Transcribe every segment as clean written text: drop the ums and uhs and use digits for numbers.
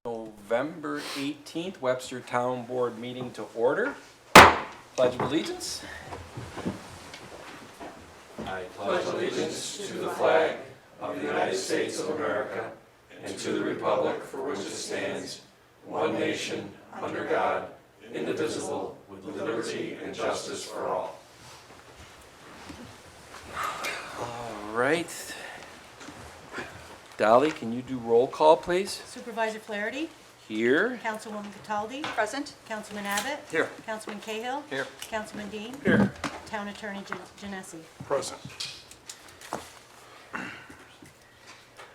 November 18th, Webster Town Board meeting to order. Pledge of Allegiance. I pledge allegiance to the flag of the United States of America and to the republic for which it stands, one nation, under God, indivisible, with liberty and justice for all. All right. Dolly, can you do roll call, please? Supervisor Flaherty. Here. Councilwoman Cataldi. Present. Councilman Abbott. Here. Councilman Cahill. Here. Councilman Dean. Here. Town Attorney Genesi. Present.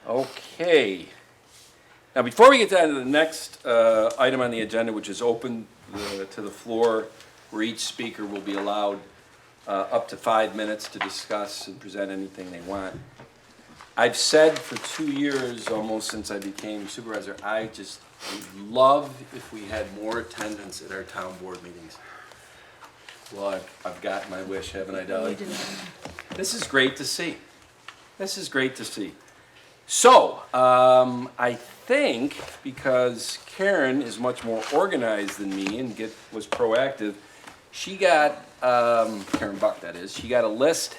Okay. Now, before we get down to the next item on the agenda, which is open to the floor, where each speaker will be allowed up to 5 minutes to discuss and present anything they want. I've said for 2 years, almost since I became supervisor, I just would love if we had more attendance at our town board meetings. Well, I've got my wish, haven't I, Dolly? This is great to see. This is great to see. So, I think because Karen is much more organized than me and was proactive, she got, Karen Buck that is, she got a list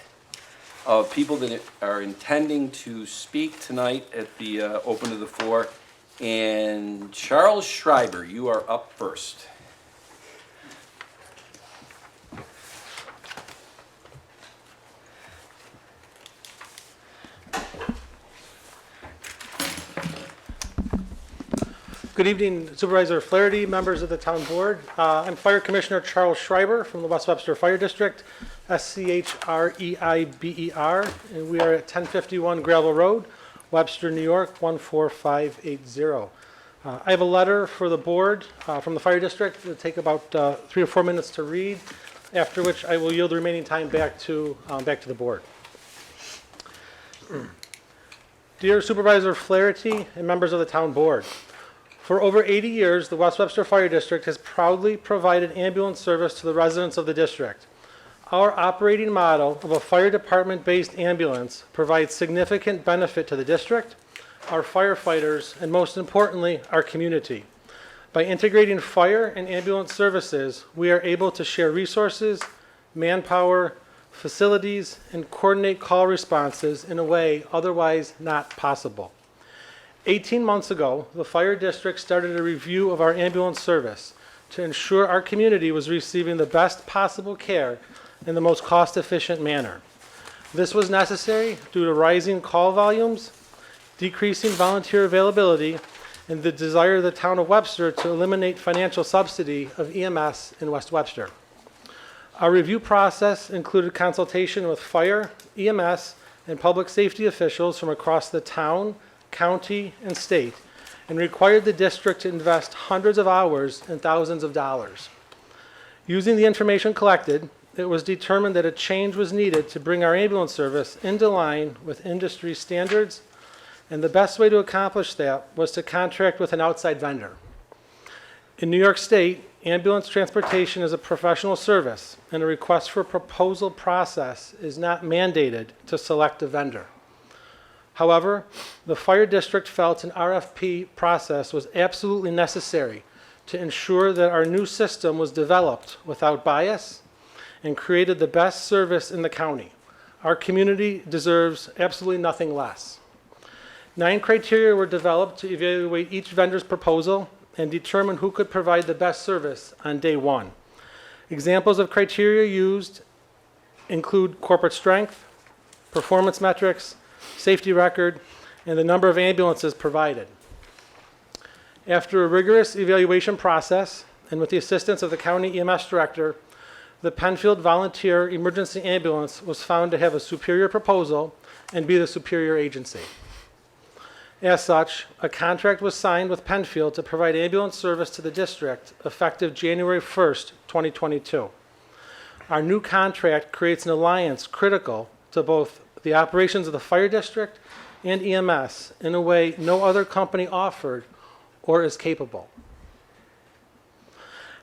of people that are intending to speak tonight at the open to the floor. And Charles Schreiber, you are up first. Good evening, Supervisor Flaherty, members of the town board. I'm Fire Commissioner Charles Schreiber from the West Webster Fire District, SCHREIBER, and we are at 1051 Gravel Road, Webster, New York, 14580. I have a letter for the board from the fire district. It'll take about 3 or 4 minutes to read, after which I will yield the remaining time back to the board. Dear Supervisor Flaherty and members of the town board, for over 80 years, the West Webster Fire District has proudly provided ambulance service to the residents of the district. Our operating model of a fire department-based ambulance provides significant benefit to the district, our firefighters, and most importantly, our community. By integrating fire and ambulance services, we are able to share resources, manpower, facilities, and coordinate call responses in a way otherwise not possible. 18 months ago, the fire district started a review of our ambulance service to ensure our community was receiving the best possible care in the most cost-efficient manner. This was necessary due to rising call volumes, decreasing volunteer availability, and the desire of the town of Webster to eliminate financial subsidy of EMS in West Webster. Our review process included consultation with fire, EMS, and public safety officials from across the town, county, and state, and required the district to invest hundreds of hours and thousands of dollars. Using the information collected, it was determined that a change was needed to bring our ambulance service into line with industry standards, and the best way to accomplish that was to contract with an outside vendor. In New York State, ambulance transportation is a professional service, and a request for proposal process is not mandated to select a vendor. However, the fire district felt an RFP process was absolutely necessary to ensure that our new system was developed without bias and created the best service in the county. Our community deserves absolutely nothing less. 9 criteria were developed to evaluate each vendor's proposal and determine who could provide the best service on day one. Examples of criteria used include corporate strength, performance metrics, safety record, and the number of ambulances provided. After a rigorous evaluation process, and with the assistance of the county EMS director, the Penfield Volunteer Emergency Ambulance was found to have a superior proposal and be the superior agency. As such, a contract was signed with Penfield to provide ambulance service to the district effective January 1st, 2022. Our new contract creates an alliance critical to both the operations of the fire district and EMS in a way no other company offered or is capable.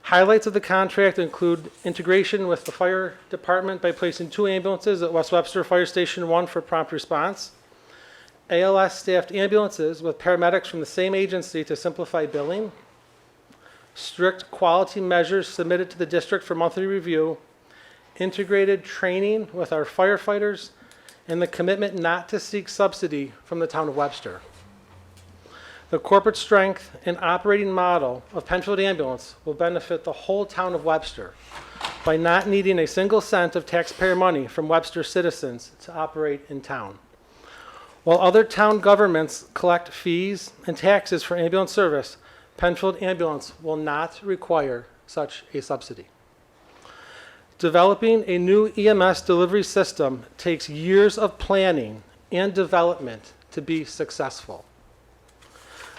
Highlights of the contract include integration with the fire department by placing 2 ambulances at West Webster Fire Station 1 for prompt response, ALS staffed ambulances with paramedics from the same agency to simplify billing, strict quality measures submitted to the district for monthly review, integrated training with our firefighters, and the commitment not to seek subsidy from the town of Webster. The corporate strength and operating model of Penfield Ambulance will benefit the whole town of Webster by not needing a single cent of taxpayer money from Webster citizens to operate in town. While other town governments collect fees and taxes for ambulance service, Penfield Ambulance will not require such a subsidy. Developing a new EMS delivery system takes years of planning and development to be successful.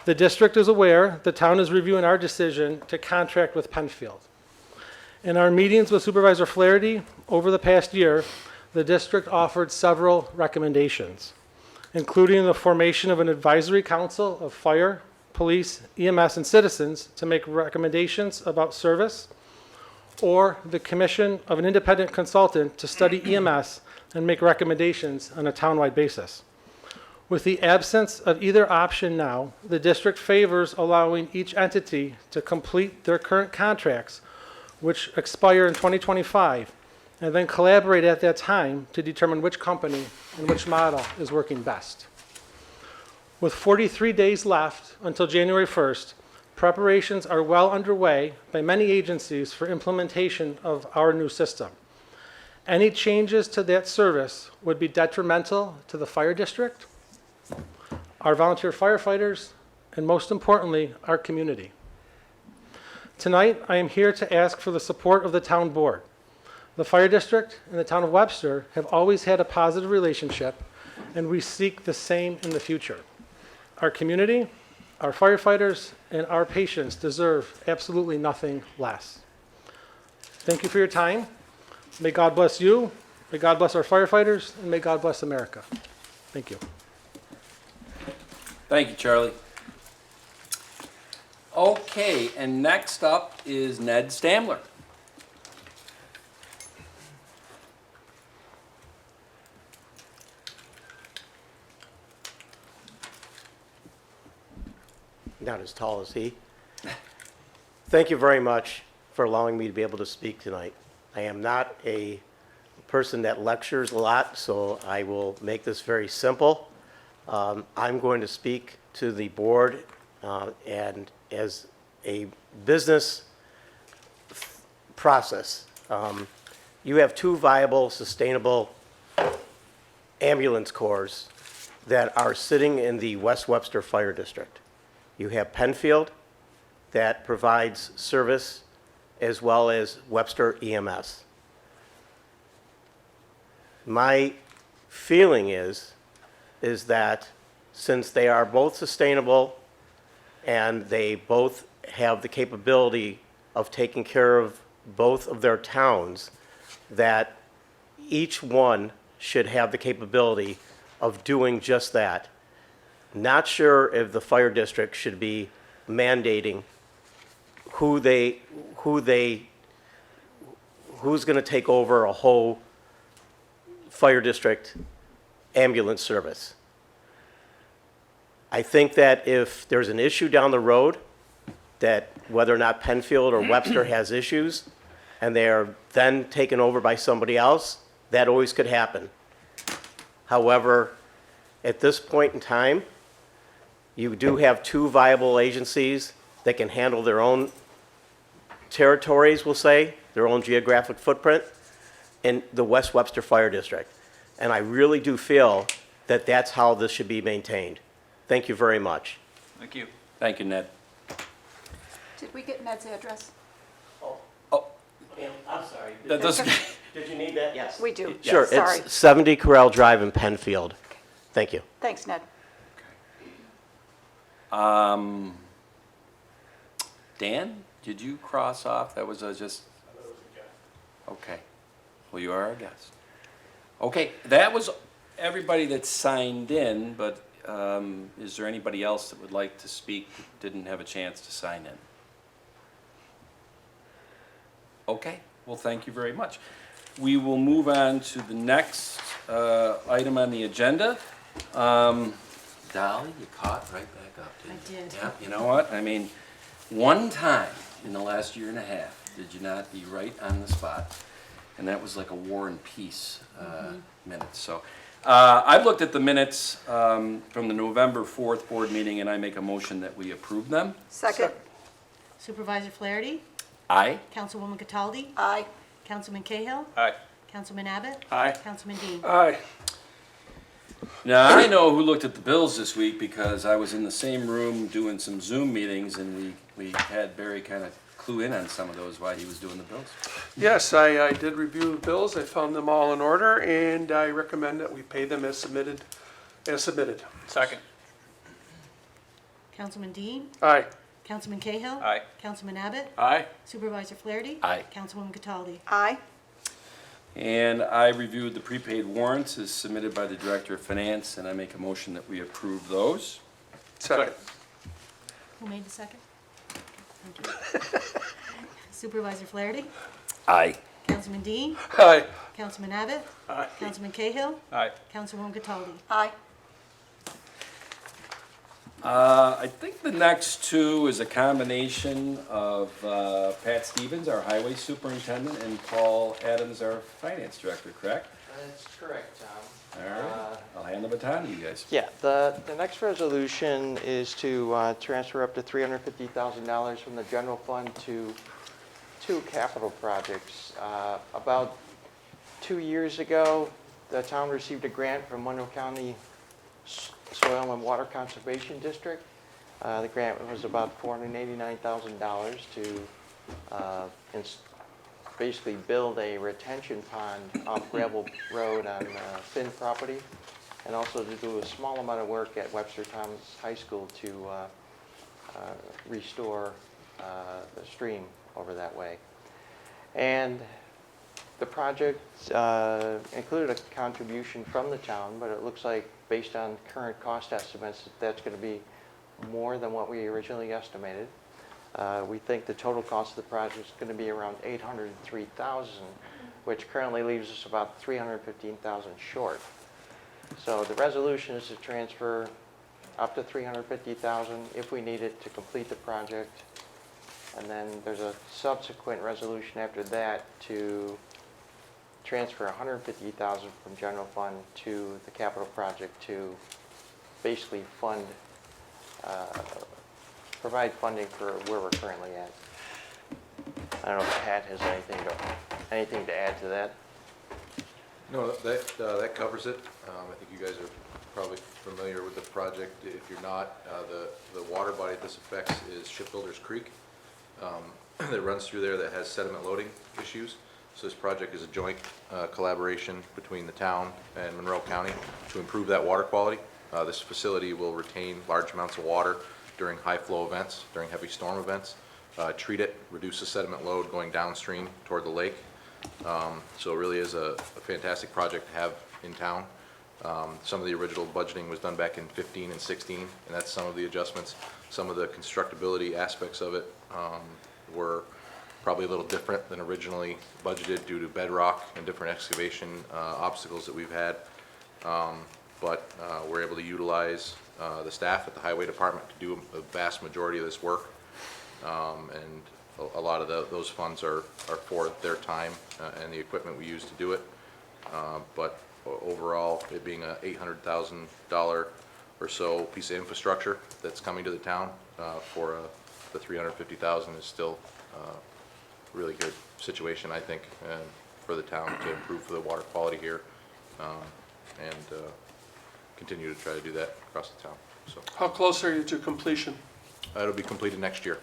The district is aware the town is reviewing our decision to contract with Penfield. In our meetings with Supervisor Flaherty over the past year, the district offered several recommendations, including the formation of an advisory council of fire, police, EMS, and citizens to make recommendations about service, or the commission of an independent consultant to study EMS and make recommendations on a townwide basis. With the absence of either option now, the district favors allowing each entity to complete their current contracts, which expire in 2025, and then collaborate at that time to determine which company and which model is working best. With 43 days left until January 1st, preparations are well underway by many agencies for implementation of our new system. Any changes to that service would be detrimental to the fire district, our volunteer firefighters, and most importantly, our community. Tonight, I am here to ask for the support of the town board. The fire district and the town of Webster have always had a positive relationship, and we seek the same in the future. Our community, our firefighters, and our patients deserve absolutely nothing less. Thank you for your time. May God bless you, may God bless our firefighters, and may God bless America. Thank you. Thank you, Charlie. Okay, and next up is Ned Stamler. Not as tall as he. Thank you very much for allowing me to be able to speak tonight. I am not a person that lectures a lot, so I will make this very simple. I'm going to speak to the board and as a business process. You have two viable, sustainable ambulance corps that are sitting in the West Webster Fire District. You have Penfield that provides service as well as Webster EMS. My feeling is that since they are both sustainable and they both have the capability of taking care of both of their towns, that each one should have the capability of doing just that. Not sure if the fire district should be mandating who's going to take over a whole fire district ambulance service. I think that if there's an issue down the road, that whether or not Penfield or Webster has issues, and they are then taken over by somebody else, that always could happen. However, at this point in time, you do have two viable agencies that can handle their own territories, we'll say, their own geographic footprint in the West Webster Fire District. And I really do feel that that's how this should be maintained. Thank you very much. Thank you. Thank you, Ned. Did we get Ned's address? Oh, I'm sorry. that doesn't, Did you need that? Yes. We do. Sure. Sorry. It's 70 Corral Drive in Penfield. Thank you. Thanks, Ned. Dan, did you cross off? That was just, okay. Well, you are our guest. Okay, that was everybody that signed in, but is there anybody else that would like to speak that didn't have a chance to sign in? Okay, well, thank you very much. We will move on to the next item on the agenda. Dolly, you caught right back up, didn't you? I did. Yeah, you know what? I mean, one time in the last year and a half, did you not be right on the spot? And that was like a War and Peace minutes. So I've looked at the minutes from the November 4th board meeting, and I make a motion that we approve them. Second. Supervisor Flaherty, Aye. Councilwoman Cataldi, Aye. Councilman Cahill, Aye. Councilman Abbott, Aye. Councilman Dean. Aye. Now, I know who looked at the bills this week because I was in the same room doing some Zoom meetings, and we had Barry kind of clue in on some of those while he was doing the bills. Yes, I did review the bills. I found them all in order, and I recommend that we pay them as submitted. Second. Councilman Dean, Aye. Councilman Cahill. Aye. Councilman Abbott, Aye. Supervisor Flaherty. Aye. Councilwoman Cataldi. Aye. And I reviewed the prepaid warrants as submitted by the Director of Finance, and I make a motion that we approve those. Second. Who made the second? Thank you. Supervisor Flaherty, Aye. Councilman Dean, Aye. Councilman Abbott, Aye. Councilman Cahill, Aye. Councilwoman Cataldi. Aye. I think the next two is a combination of Pat Stevens, our Highway Superintendent, and Paul Adams, our Finance Director, correct? That's correct, Tom. All right, I'll hand the baton to you guys. Yeah, the next resolution is to transfer up to $350,000 from the general fund to two capital projects. About 2 years ago, the town received a grant from Monroe County Soil and Water Conservation District. The grant was about $489,000 to basically build a retention pond off Gravel Road on Finn property, and also to do a small amount of work at Webster Thomas High School to restore the stream over that way. And the project included a contribution from the town, but it looks like, based on current cost estimates, that's going to be more than what we originally estimated. We think the total cost of the project is going to be around $803,000, which currently leaves us about $315,000 short. So the resolution is to transfer up to $350,000 if we need it to complete the project. And then there's a subsequent resolution after that to transfer $150,000 from general fund to the capital project to basically fund, provide funding for where we're currently at. I don't know if Pat has anything to add to that. No, that covers it. I think you guys are probably familiar with the project. If you're not, the water body this affects is Shipbuilders Creek. That runs through there that has sediment loading issues. So this project is a joint collaboration between the town and Monroe County to improve that water quality. This facility will retain large amounts of water during high flow events, during heavy storm events, treat it, reduce the sediment load going downstream toward the lake. So it really is a fantastic project to have in town. Some of the original budgeting was done back in 15 and 16, and that's some of the adjustments. Some of the constructability aspects of it were probably a little different than originally budgeted due to bedrock and different excavation obstacles that we've had. But we're able to utilize the staff at the highway department to do a vast majority of this work. And a lot of those funds are for their time and the equipment we use to do it. But overall, it being a $800,000 or so piece of infrastructure that's coming to the town for the $350,000 is still really good situation, I think, for the town to improve the water quality here, and continue to try to do that across the town. So How close are you to completion? it'll be completed next year.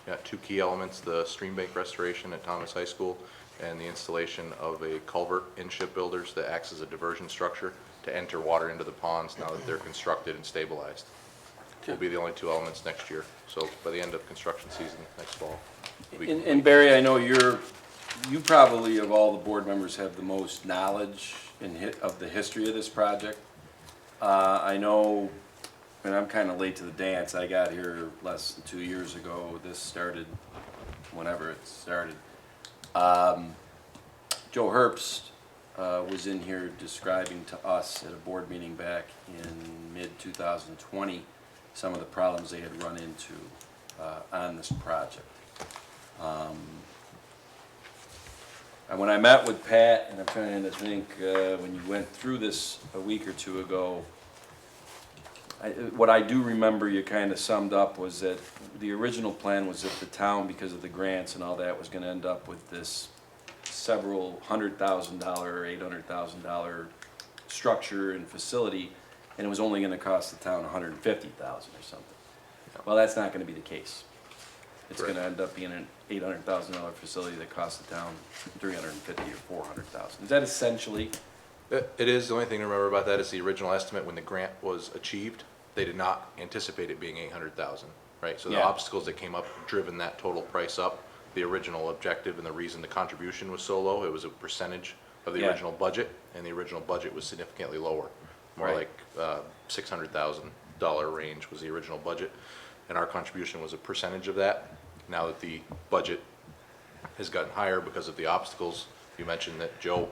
Got two key elements: the stream bank restoration at Thomas High School and the installation of a culvert in Shipbuilders that acts as a diversion structure to enter water into the ponds now that they're constructed and stabilized. Will be the only two elements next year. So by the end of construction season next fall. And Barry, I know you probably, of all the board members, have the most knowledge of the history of this project. I know, and I'm kind of late to the dance, I got here less than 2 years ago. This started whenever it started. Joe Herbst was in here describing to us at a board meeting back in mid-2020 some of the problems they had run into on this project. And when I met with Pat, and I'm trying to think, when you went through this a week or two ago, what I do remember you kind of summed up was that the original plan was that the town, because of the grants and all that, was going to end up with this several $100,000 or $800,000 structure and facility, and it was only going to cost the town $150,000 or something. Well, that's not going to be the case. It's going to end up being an $800,000 facility that costs the town $350,000 or $400,000. Is that essentially? It is. The only thing to remember about that is the original estimate when the grant was achieved, they did not anticipate it being 800,000, right? So the Yeah. obstacles that came up driven that total price up. The original objective and the reason the contribution was so low, it was a percentage of the Yeah. original budget, and the original budget was significantly lower. More Right. like $600,000 range was the original budget, and our contribution was a percentage of that. Now that the budget has gotten higher because of the obstacles you mentioned that Joe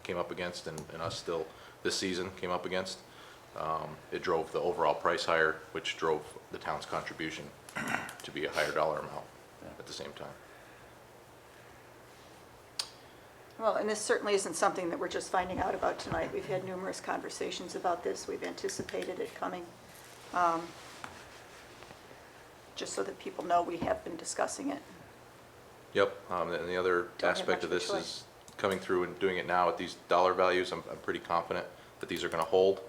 came up against and us still this season came up against, it drove the overall price higher, which drove the town's contribution to be a higher dollar amount at the same time. Well, and this certainly isn't something that we're just finding out about tonight. We've had numerous conversations about this. We've anticipated it coming. Just so that people know we have been discussing it. Yep, and the other Don't have aspect of much of a this is coming through and doing it now at these dollar values. I'm pretty confident that these are going to hold.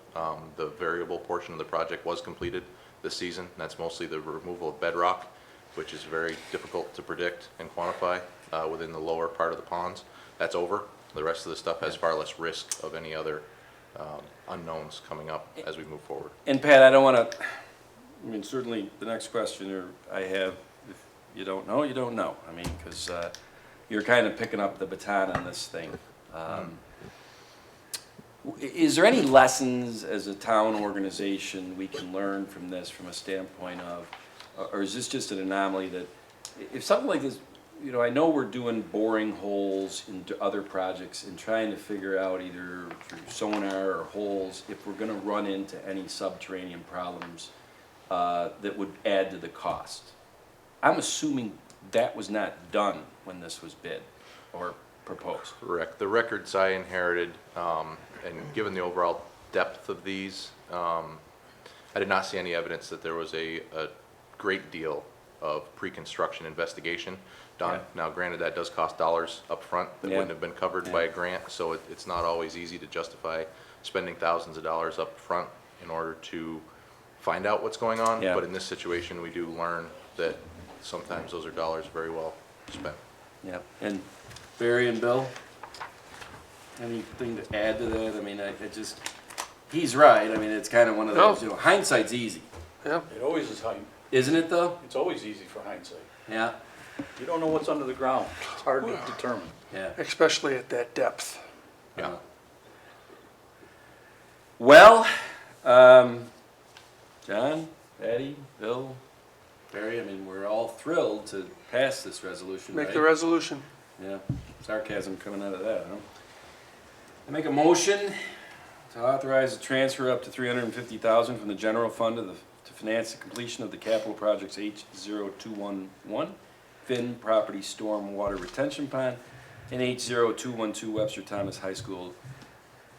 The variable portion of the project was completed this season. That's mostly the removal of bedrock, which is very difficult to predict and quantify within the lower part of the ponds. That's over. The rest of the stuff has far less risk of any other unknowns coming up as we move forward. And Pat, I don't want to, I mean, certainly the next question I have, if you don't know, you don't know. I mean, because you're kind of picking up the baton on this thing. Is there any lessons as a town organization we can learn from this from a standpoint of, or is this just an anomaly that if something like this, you know, I know we're doing boring holes into other projects and trying to figure out either through sonar or holes if we're going to run into any subterranean problems that would add to the cost. I'm assuming that was not done when this was bid or proposed. Correct. The records I inherited, and given the overall depth of these, I did not see any evidence that there was a great deal of pre-construction investigation done. Yeah. Now, granted, that does cost dollars up front that Yeah. wouldn't have been covered Yeah. by a grant, so it's not always easy to justify spending thousands of dollars up front in order to find out what's going on. Yeah. But in this situation, we do learn that sometimes those are dollars very well spent. Yeah. And Barry and Bill, anything to add to that? I mean, I just, he's right. I mean, it's kind of one of those, you know, hindsight's easy. Yeah. It always is, Isn't it though? it's always easy for hindsight. Yeah. You don't know what's under the ground. It's hard to determine. Yeah. Especially at that depth. Yeah. Well, John, Patty, Bill, Barry, I mean, we're all thrilled to pass this resolution, Make right? the resolution. Yeah, sarcasm coming out of that, huh? I make a motion to authorize the transfer up to $350,000 from the general fund to finance the completion of the capital projects H0211, Finn Property Storm Water Retention Pond, and H0212 Webster Thomas High School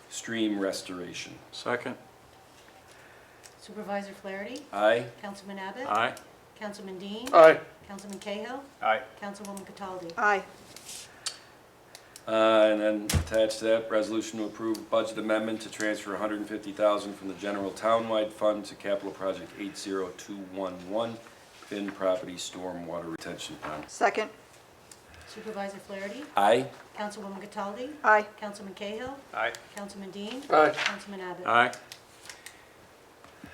Stream Restoration. Second. Supervisor Flaherty? Aye? Councilman Abbott? Aye. Councilman Dean? Aye. Councilman Cahill? Aye. Councilwoman Cataldi? Aye. And then attached to that, resolution to approve budget amendment to transfer $150,000 from the general townwide fund to capital project 80211, Finn Property Storm Water Retention Pond. Second. Supervisor Flaherty? Aye? Councilwoman Cataldi? Aye. Councilman Cahill? Aye. Councilman Dean? Aye. Councilman Abbott? Aye.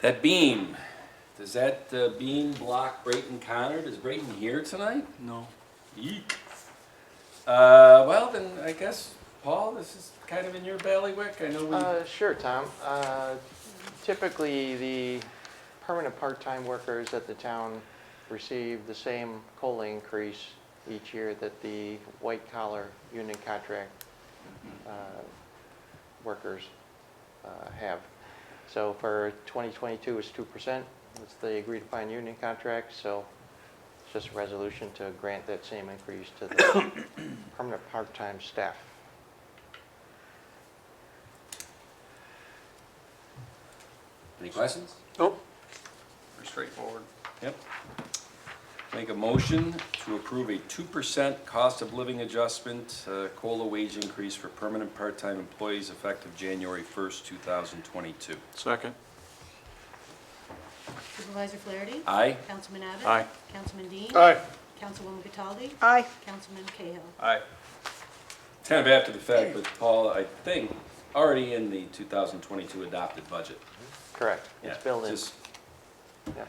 That beam, does that beam block Brayton Connor? Is Brayton here tonight? No. Eek. Well, then I guess, Paul, this is kind of in your bailiwick. I know we. Sure, Tom. Typically, the permanent part-time workers at the town receive the same COLA increase each year that the white-collar union contract workers have. So for 2022, it's 2%. It's the agreed upon union contract, so it's just a resolution to grant that same increase to the permanent part-time staff. Any questions? Nope. Pretty straightforward. Yep. Make a motion to approve a 2% cost of living adjustment, COLA wage increase for permanent part-time employees effective January 1st, 2022. Second. Supervisor Flaherty? Aye. Councilman Abbott? Aye. Councilman Dean? Aye. Councilwoman Cataldi? Aye. Councilman Cahill? Aye. Kind of after the fact, but Paul, I think, already in the 2022 adopted budget. Correct. Yeah, It's built in. just- Yeah.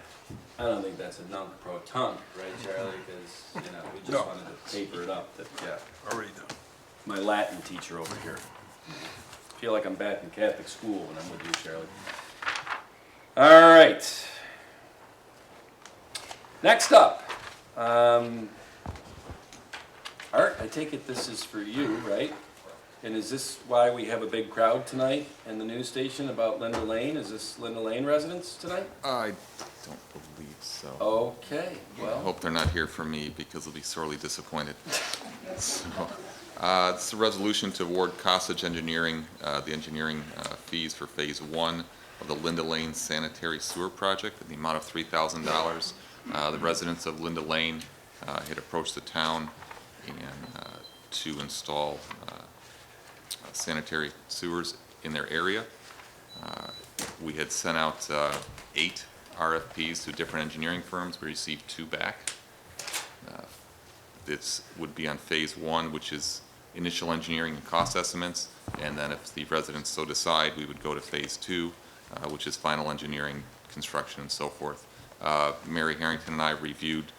I don't think that's a nunc pro tunc, right, Charlie? Because, you know, we just No. wanted to paper it up that, yeah. Already done. My Latin teacher over here. Feel like I'm back in Catholic school when I'm with you, Charlie. All right. Next up, Art, I take it this is for you, right? And is this why we have a big crowd tonight in the news station about Linda Lane? Is this Linda Lane residents tonight? I don't believe so. Okay, I well, hope they're not here for me because they'll be sorely disappointed. So, it's a resolution to award Cossage Engineering the engineering fees for Phase 1 of the Linda Lane Sanitary Sewer Project in the amount of $3,000. The residents of Linda Lane had approached the town and to install sanitary sewers in their area. We had sent out 8 RFPs to different engineering firms. We received 2 back. This would be on Phase 1, which is initial engineering and cost estimates, and then if the residents so decide, we would go to Phase 2, which is final engineering, construction, and so forth. Mary Harrington and I reviewed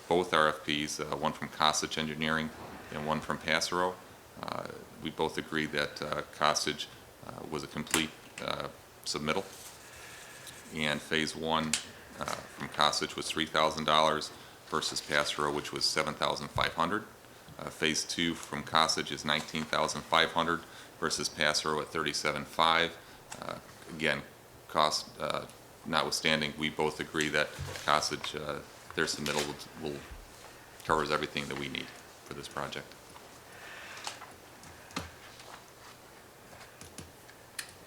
both RFPs, one from Cossage Engineering and one from Passero. We both agreed that Cossage was a complete submittal, and Phase 1 from Cossage was $3,000 versus Passero, which was $7,500. Phase 2 from Cossage is $19,500 versus Passero at $37,500. Again, cost notwithstanding, we both agree that Cossage, their submittal will covers everything that we need for this project.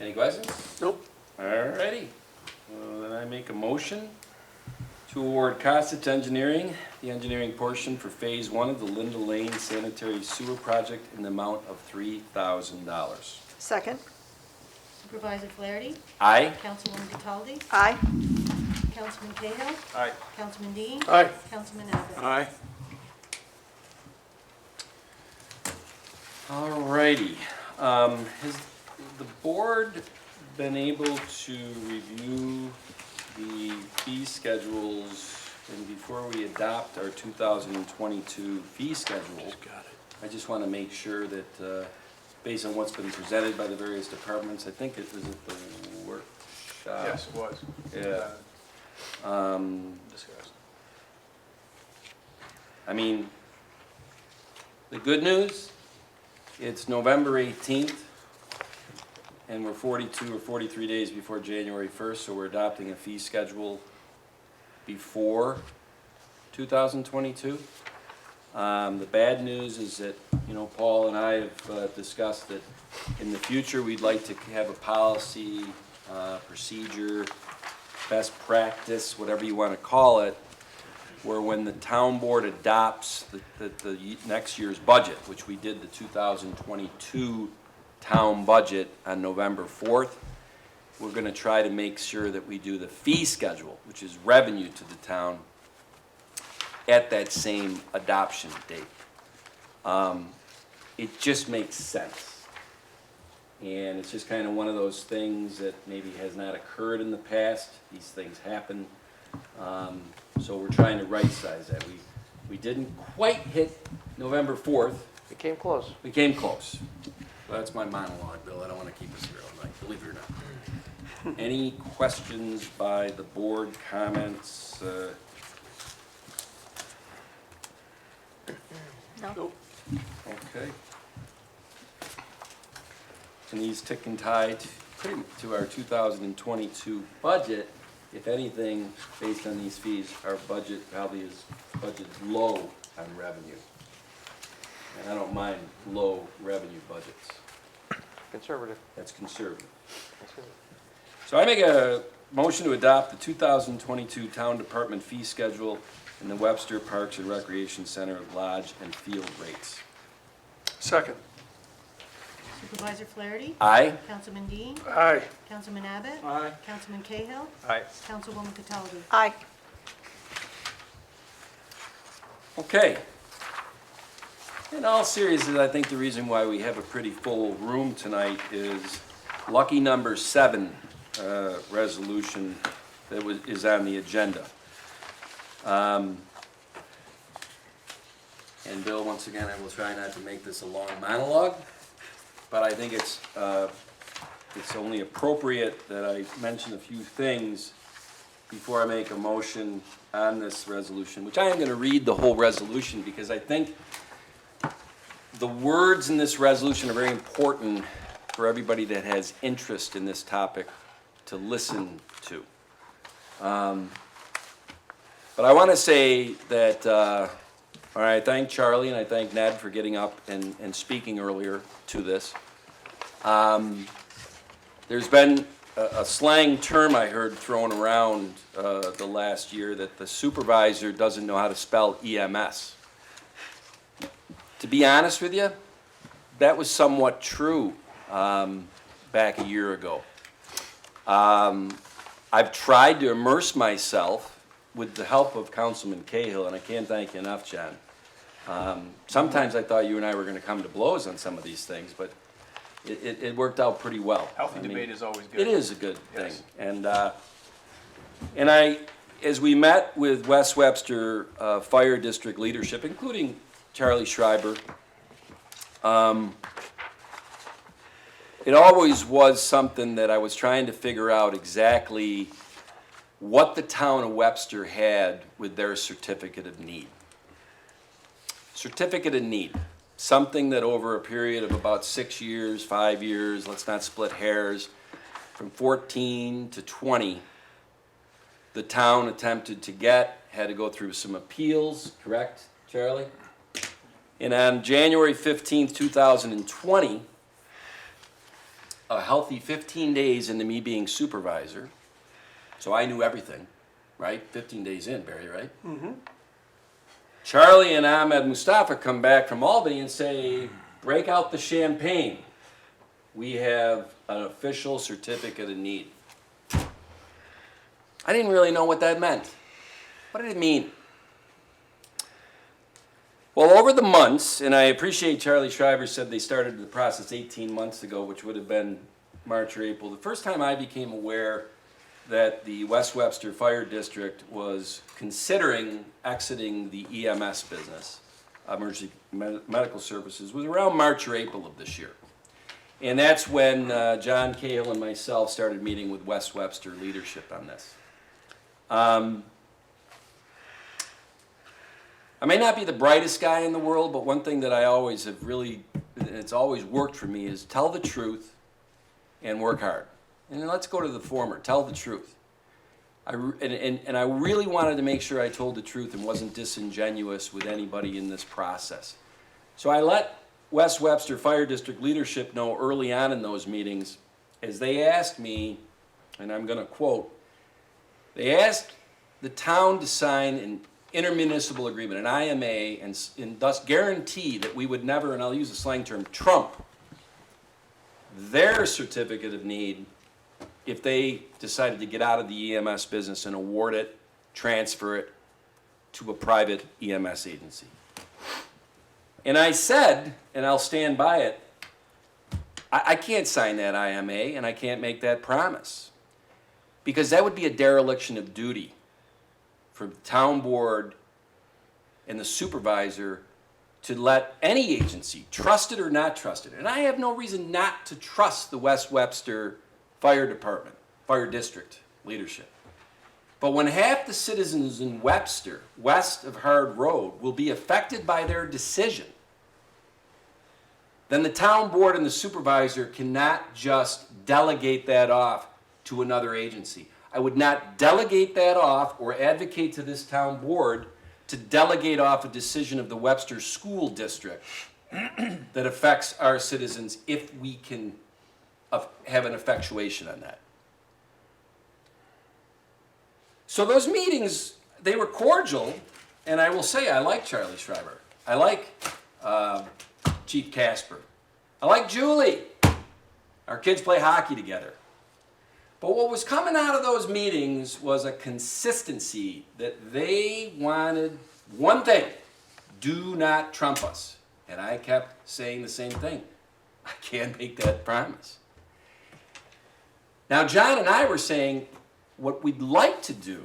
any questions? Nope. All righty. Well, then I make a motion to award Cossage Engineering the engineering portion for Phase 1 of the Linda Lane Sanitary Sewer Project in the amount of $3,000. Second. Supervisor Flaherty? Aye. Councilwoman Cataldi? Aye. Councilman Cahill? Aye. Councilman Dean? Aye. Councilman Abbott? Aye. All righty. Has the board been able to review the fee schedules, and before we adopt our 2022 fee schedule, I just want to make sure that, based on what's been presented by the various departments, I think it was at the workshop. Yes, it was. Yeah. Discussed. I mean, the good news, it's November 18th, and we're 42 or 43 days before January 1st, so we're adopting a fee schedule before 2022. The bad news is that, you know, Paul and I have discussed that in the future, we'd like to have a policy, procedure, best practice, whatever you want to call it, where when the town board adopts the next year's budget, which we did the 2022 town budget on November 4th, we're going to try to make sure that we do the fee schedule, which is revenue to the town, at that same adoption date. It just makes sense. And it's just kind of one of those things that maybe has not occurred in the past. These things happen. So we're trying to right-size that. We didn't quite hit November 4th. We came close. We came close. Well, that's my monologue, Bill. I don't want to keep us here all night, believe it or not. Any questions by the board, comments? No. Okay. and these tick and tie to our 2022 budget. If anything, based on these fees, our budget probably is budgeted low on revenue. And I don't mind low revenue budgets. Conservative. That's conservative. Conservative. So I make a motion to adopt the 2022 Town Department fee schedule in the Webster Parks and Recreation Center lodge and field rates. Second. Supervisor Flaherty? Aye. Councilman Dean? Aye. Councilman Abbott? Aye. Councilman Cahill? Aye. Councilwoman Cataldi? Aye. Okay. In all seriousness, I think the reason why we have a pretty full room tonight is lucky number 7 resolution that is on the agenda. And Bill, once again, I will try not to make this a long monologue, but I think it's only appropriate that I mention a few things before I make a motion on this resolution, which I am going to read the whole resolution because I think the words in this resolution are very important for everybody that has interest in this topic to listen to. But I want to say that, I thank Charlie and I thank Ned for getting up and speaking earlier to this. There's been a slang term I heard thrown around the last year that the supervisor doesn't know how to spell EMS. To be honest with you, that was somewhat true back a year ago. I've tried to immerse myself with the help of Councilman Cahill, and I can't thank you enough, John. Sometimes I thought you and I were going to come to blows on some of these things, but it worked out pretty well. Healthy debate is always good. It is a good thing. Yes. And as we met with West Webster Fire District leadership, including Charlie Schreiber, it always was something that I was trying to figure out exactly what the town of Webster had with their certificate of need. Certificate of need, something that over a period of about 6 years, 5 years, let's not split hairs, from 14 to 20, the town attempted to get, had to go through some appeals, correct, Charlie? And on January 15th, 2020, a healthy 15 days into me being supervisor, so I knew everything, right? 15 days in, Barry, right? Mm-hmm. Charlie and Ahmed Mustafa come back from Albany and say, break out the champagne. We have an official certificate of need. I didn't really know what that meant. What did it mean? Well, over the months, and I appreciate Charlie Schreiber said they started the process 18 months ago, which would have been March or April. The first time I became aware that the West Webster Fire District was considering exiting the EMS business, emergency medical services, was around March or April of this year. And that's when John Cahill and myself started meeting with West Webster leadership on this. I may not be the brightest guy in the world, but one thing that I always have really, it's always worked for me, is tell the truth and work hard. And let's go to the former, tell the truth. I really wanted to make sure I told the truth and wasn't disingenuous with anybody in this process. So I let West Webster Fire District leadership know early on in those meetings, as they asked me, and I'm going to quote, they asked the town to sign an intermunicipal agreement, an IMA, and thus guarantee that we would never, and I'll use the slang term, trump their certificate of need if they decided to get out of the EMS business and award it, transfer it to a private EMS agency. And I said, and I'll stand by it, I can't sign that IMA and I can't make that promise, because that would be a dereliction of duty for the town board and the supervisor to let any agency, trusted or not trusted, and I have no reason not to trust the West Webster Fire Department, Fire District leadership. But when half the citizens in Webster, west of Hard Road, will be affected by their decision, then the town board and the supervisor cannot just delegate that off to another agency. I would not delegate that off or advocate to this town board to delegate off a decision of the Webster School District that affects our citizens if we can have an effectuation on that. So those meetings, they were cordial, and I will say I like Charlie Schreiber. I like Chief Casper. I like Julie. Our kids play hockey together. But what was coming out of those meetings was a consistency that they wanted one thing: do not trump us. And I kept saying the same thing. I can't make that promise. Now, John and I were saying what we'd like to do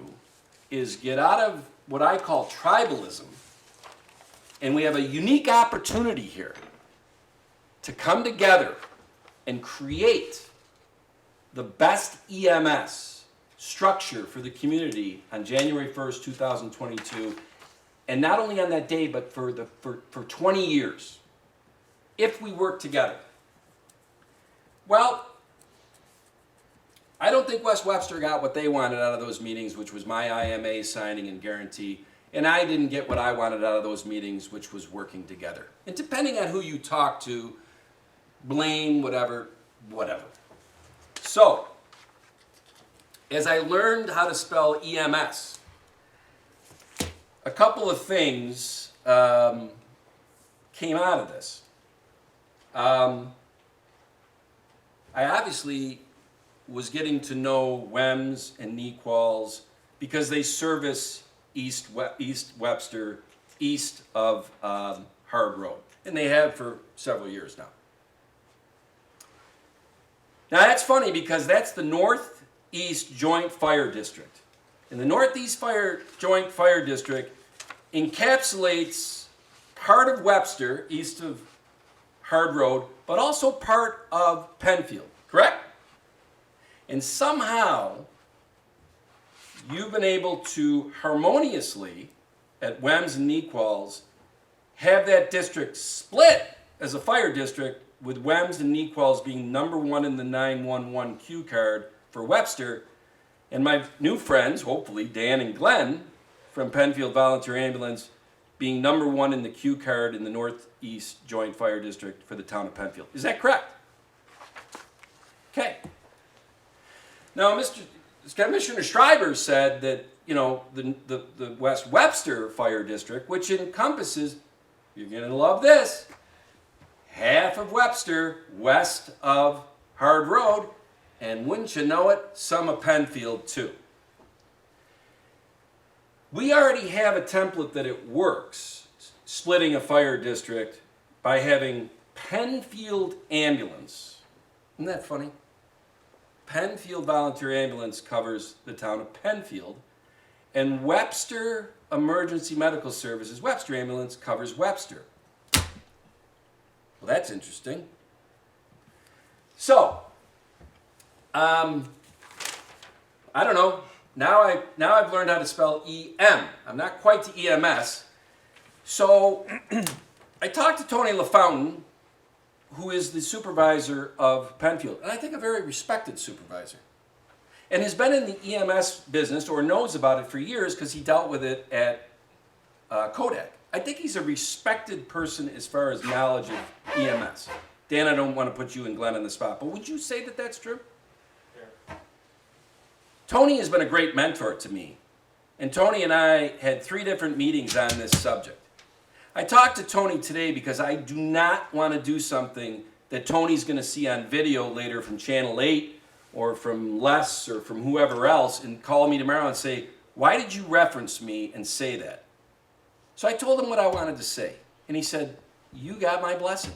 is get out of what I call tribalism, and we have a unique opportunity here to come together and create the best EMS structure for the community on January 1st, 2022, and not only on that day, but for 20 years, if we work together. Well, I don't think West Webster got what they wanted out of those meetings, which was my IMA signing and guarantee, and I didn't get what I wanted out of those meetings, which was working together. And depending on who you talk to, blame, whatever. So, as I learned how to spell EMS, a couple of things came out of this. I obviously was getting to know WEMS and NEQUALS because they service East Webster, east of Hard Road, and they have for several years now. Now that's funny because that's the Northeast Joint Fire District. And the Northeast Joint Fire District encapsulates part of Webster, east of Hard Road, but also part of Penfield, correct? And somehow, you've been able to harmoniously, at WEMS and NEQUALS, have that district split as a fire district, with WEMS and NEQUALS being number one in the 911 Q card for Webster, and my new friends, hopefully, Dan and Glenn, from Penfield Volunteer Ambulance, being number one in the Q card in the Northeast Joint Fire District for the town of Penfield. Is that correct? Okay. Now, Commissioner Schreiber said that, the West Webster Fire District, which encompasses, you're going to love this, half of Webster west of Hard Road, and wouldn't you know it, some of Penfield too. We already have a template that it works, splitting a fire district by having Penfield Ambulance. Isn't that funny? Penfield Volunteer Ambulance covers the town of Penfield, and Webster Emergency Medical Services, Webster Ambulance, covers Webster. Well, that's interesting. So, I don't know. Now I've learned how to spell EM. I'm not quite to EMS. So, I talked to Tony LaFountain, who is the supervisor of Penfield, and I think a very respected supervisor, and has been in the EMS business or knows about it for years because he dealt with it at Kodak. I think he's a respected person as far as knowledge of EMS. Dan, I don't want to put you and Glenn on the spot, but would you say that that's true? Yeah. Tony has been a great mentor to me, and Tony and I had 3 different meetings on this subject. I talked to Tony today because I do not want to do something that Tony's going to see on video later from Channel 8 or from Les or from whoever else and call me tomorrow and say, why did you reference me and say that? So I told him what I wanted to say, and he said, you got my blessing.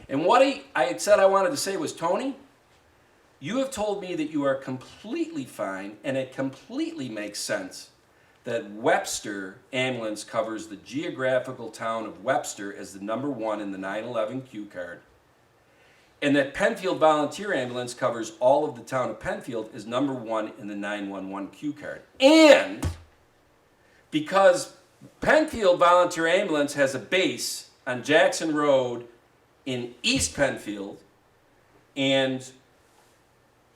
And what I had said I wanted to say was, Tony, you have told me that you are completely fine, and it completely makes sense that Webster Ambulance covers the geographical town of Webster as the number 1 in the 911 Q card, and that Penfield Volunteer Ambulance covers all of the town of Penfield as number 1 in the 911 Q card. And because Penfield Volunteer Ambulance has a base on Jackson Road in East Penfield, and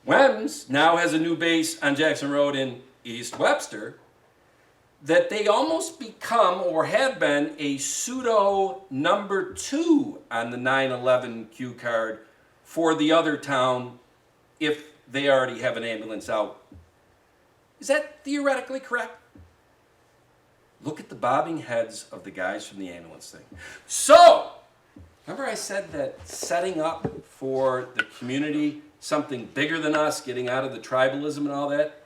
WEMS now has a new base on Jackson Road in East Webster, that they almost become or have been a pseudo number 2 on the 911 Q card for the other town if they already have an ambulance out. Is that theoretically correct? Look at the bobbing heads of the guys from the ambulance thing. So, remember I said that setting up for the community something bigger than us, getting out of the tribalism and all that?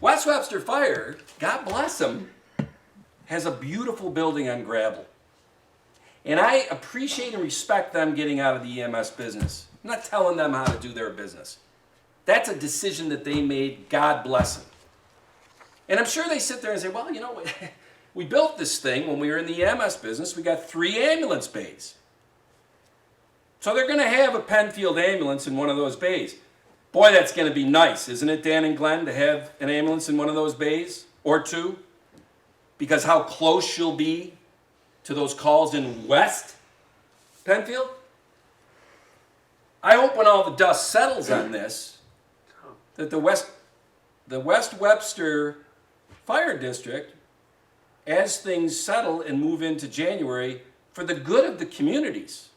West Webster Fire, God bless them, has a beautiful building on gravel. And I appreciate and respect them getting out of the EMS business. I'm not telling them how to do their business. That's a decision that they made, God bless them. And I'm sure they sit there and say, well, you know, we built this thing when we were in the EMS business. We got 3 ambulance bays. So they're going to have a Penfield ambulance in one of those bays. Boy, that's going to be nice, isn't it, Dan and Glenn, to have an ambulance in one of those bays or 2? Because how close you'll be to those calls in West Penfield. I hope when all the dust settles on this, that the West Webster Fire District, as things settle and move into January, for the good of the communities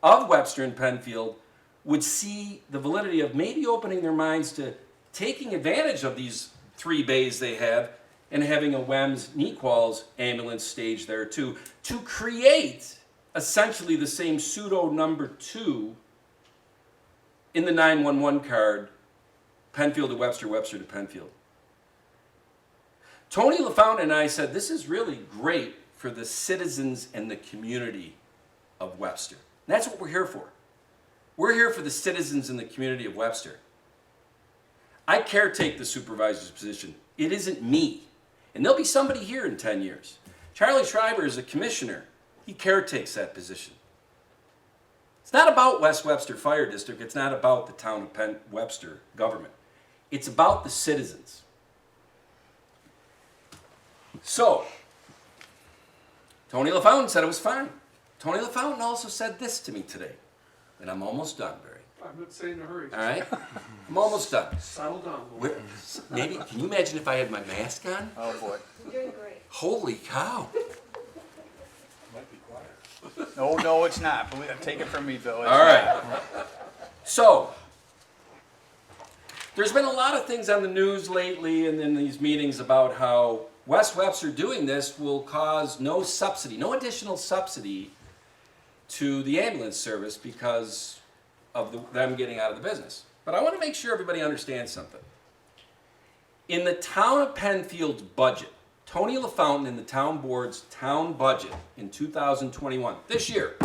of Webster and Penfield, would see the validity of maybe opening their minds to taking advantage of these 3 bays they have and having a WEMS NEQUALS ambulance stage there too, to create essentially the same pseudo number 2 in the 911 card, Penfield to Webster, Webster to Penfield. Tony LaFountain and I said, this is really great for the citizens and the community of Webster. And that's what we're here for. We're here for the citizens in the community of Webster. I caretake the supervisor's position. It isn't me. And there'll be somebody here in 10 years. Charlie Schreiber is a commissioner. He caretakes that position. It's not about West Webster Fire District. It's not about the town of Penn Webster government. It's about the citizens. So, Tony LaFountain said it was fine. Tony LaFountain also said this to me today. And I'm almost done, Barry. I'm not saying in a hurry. All right? I'm almost done. Settle down. a little. Maybe, can you imagine if I had my mask on? Oh, boy. You're doing great. Holy cow. No, it's not. Take it from me, Bill. It's All right. So, there's been a lot of things on the news lately and in these meetings about how West Webster doing this will cause no subsidy, no additional subsidy to the ambulance service because of them getting out of the business. But I want to make sure everybody understands something. In the town of Penfield's budget, Tony LaFountain and the town board's town budget in 2021, this year,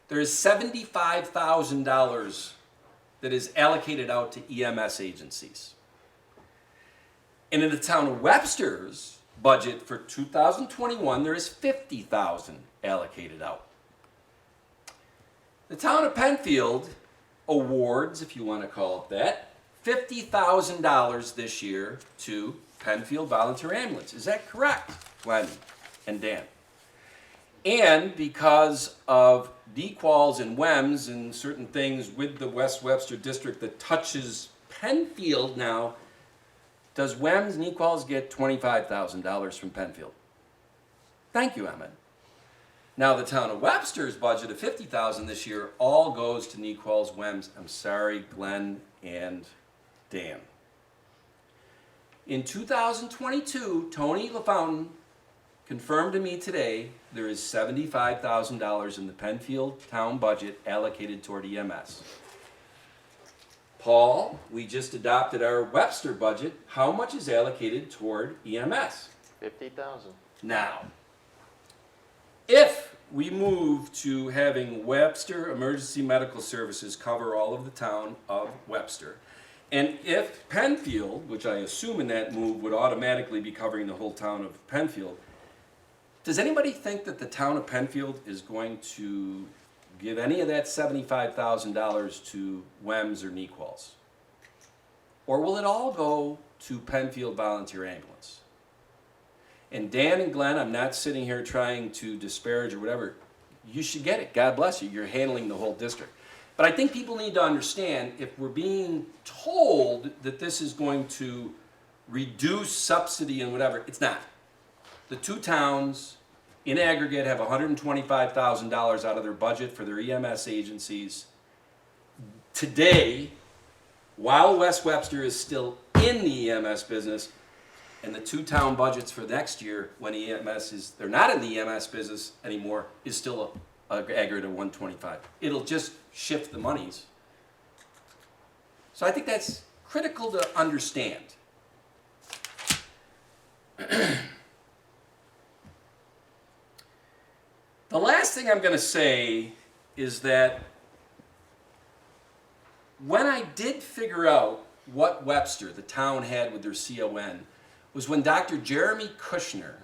there is $75,000 that is allocated out to EMS agencies. And in the town of Webster's budget for 2021, there is $50,000 allocated out. The town of Penfield awards, if you want to call it that, $50,000 this year to Penfield Volunteer Ambulance. Is that correct, Glenn and Dan? And because of DQuals and WEMS and certain things with the West Webster District that touches Penfield now, does WEMS and DQuals get $25,000 from Penfield? Thank you, Emmett. Now the town of Webster's budget of $50,000 this year all goes to NEQUALS, WEMS. I'm sorry, Glenn and Dan. In 2022, Tony LaFountain confirmed to me today there is $75,000 in the Penfield town budget allocated toward EMS. Paul, we just adopted our Webster budget. How much is allocated toward EMS? 50,000. Now, if we move to having Webster Emergency Medical Services cover all of the town of Webster, and if Penfield, which I assume in that move would automatically be covering the whole town of Penfield, does anybody think that the town of Penfield is going to give any of that $75,000 to WEMS or NEQUALS? Or will it all go to Penfield Volunteer Ambulance? And Dan and Glenn, I'm not sitting here trying to disparage or whatever. you should get it. God bless you. You're handling the whole district. But I think people need to understand, if we're being told that this is going to reduce subsidy and whatever, it's not. The two towns in aggregate have $125,000 out of their budget for their EMS agencies. Today, while West Webster is still in the EMS business, and the two town budgets for next year, when they're not in the EMS business anymore, is still a aggregate of 125. It'll just shift the monies. So I think that's critical to understand. The last thing I'm going to say is that when I did figure out what Webster, the town, had with their CON, was when Dr. Jeremy Cushman,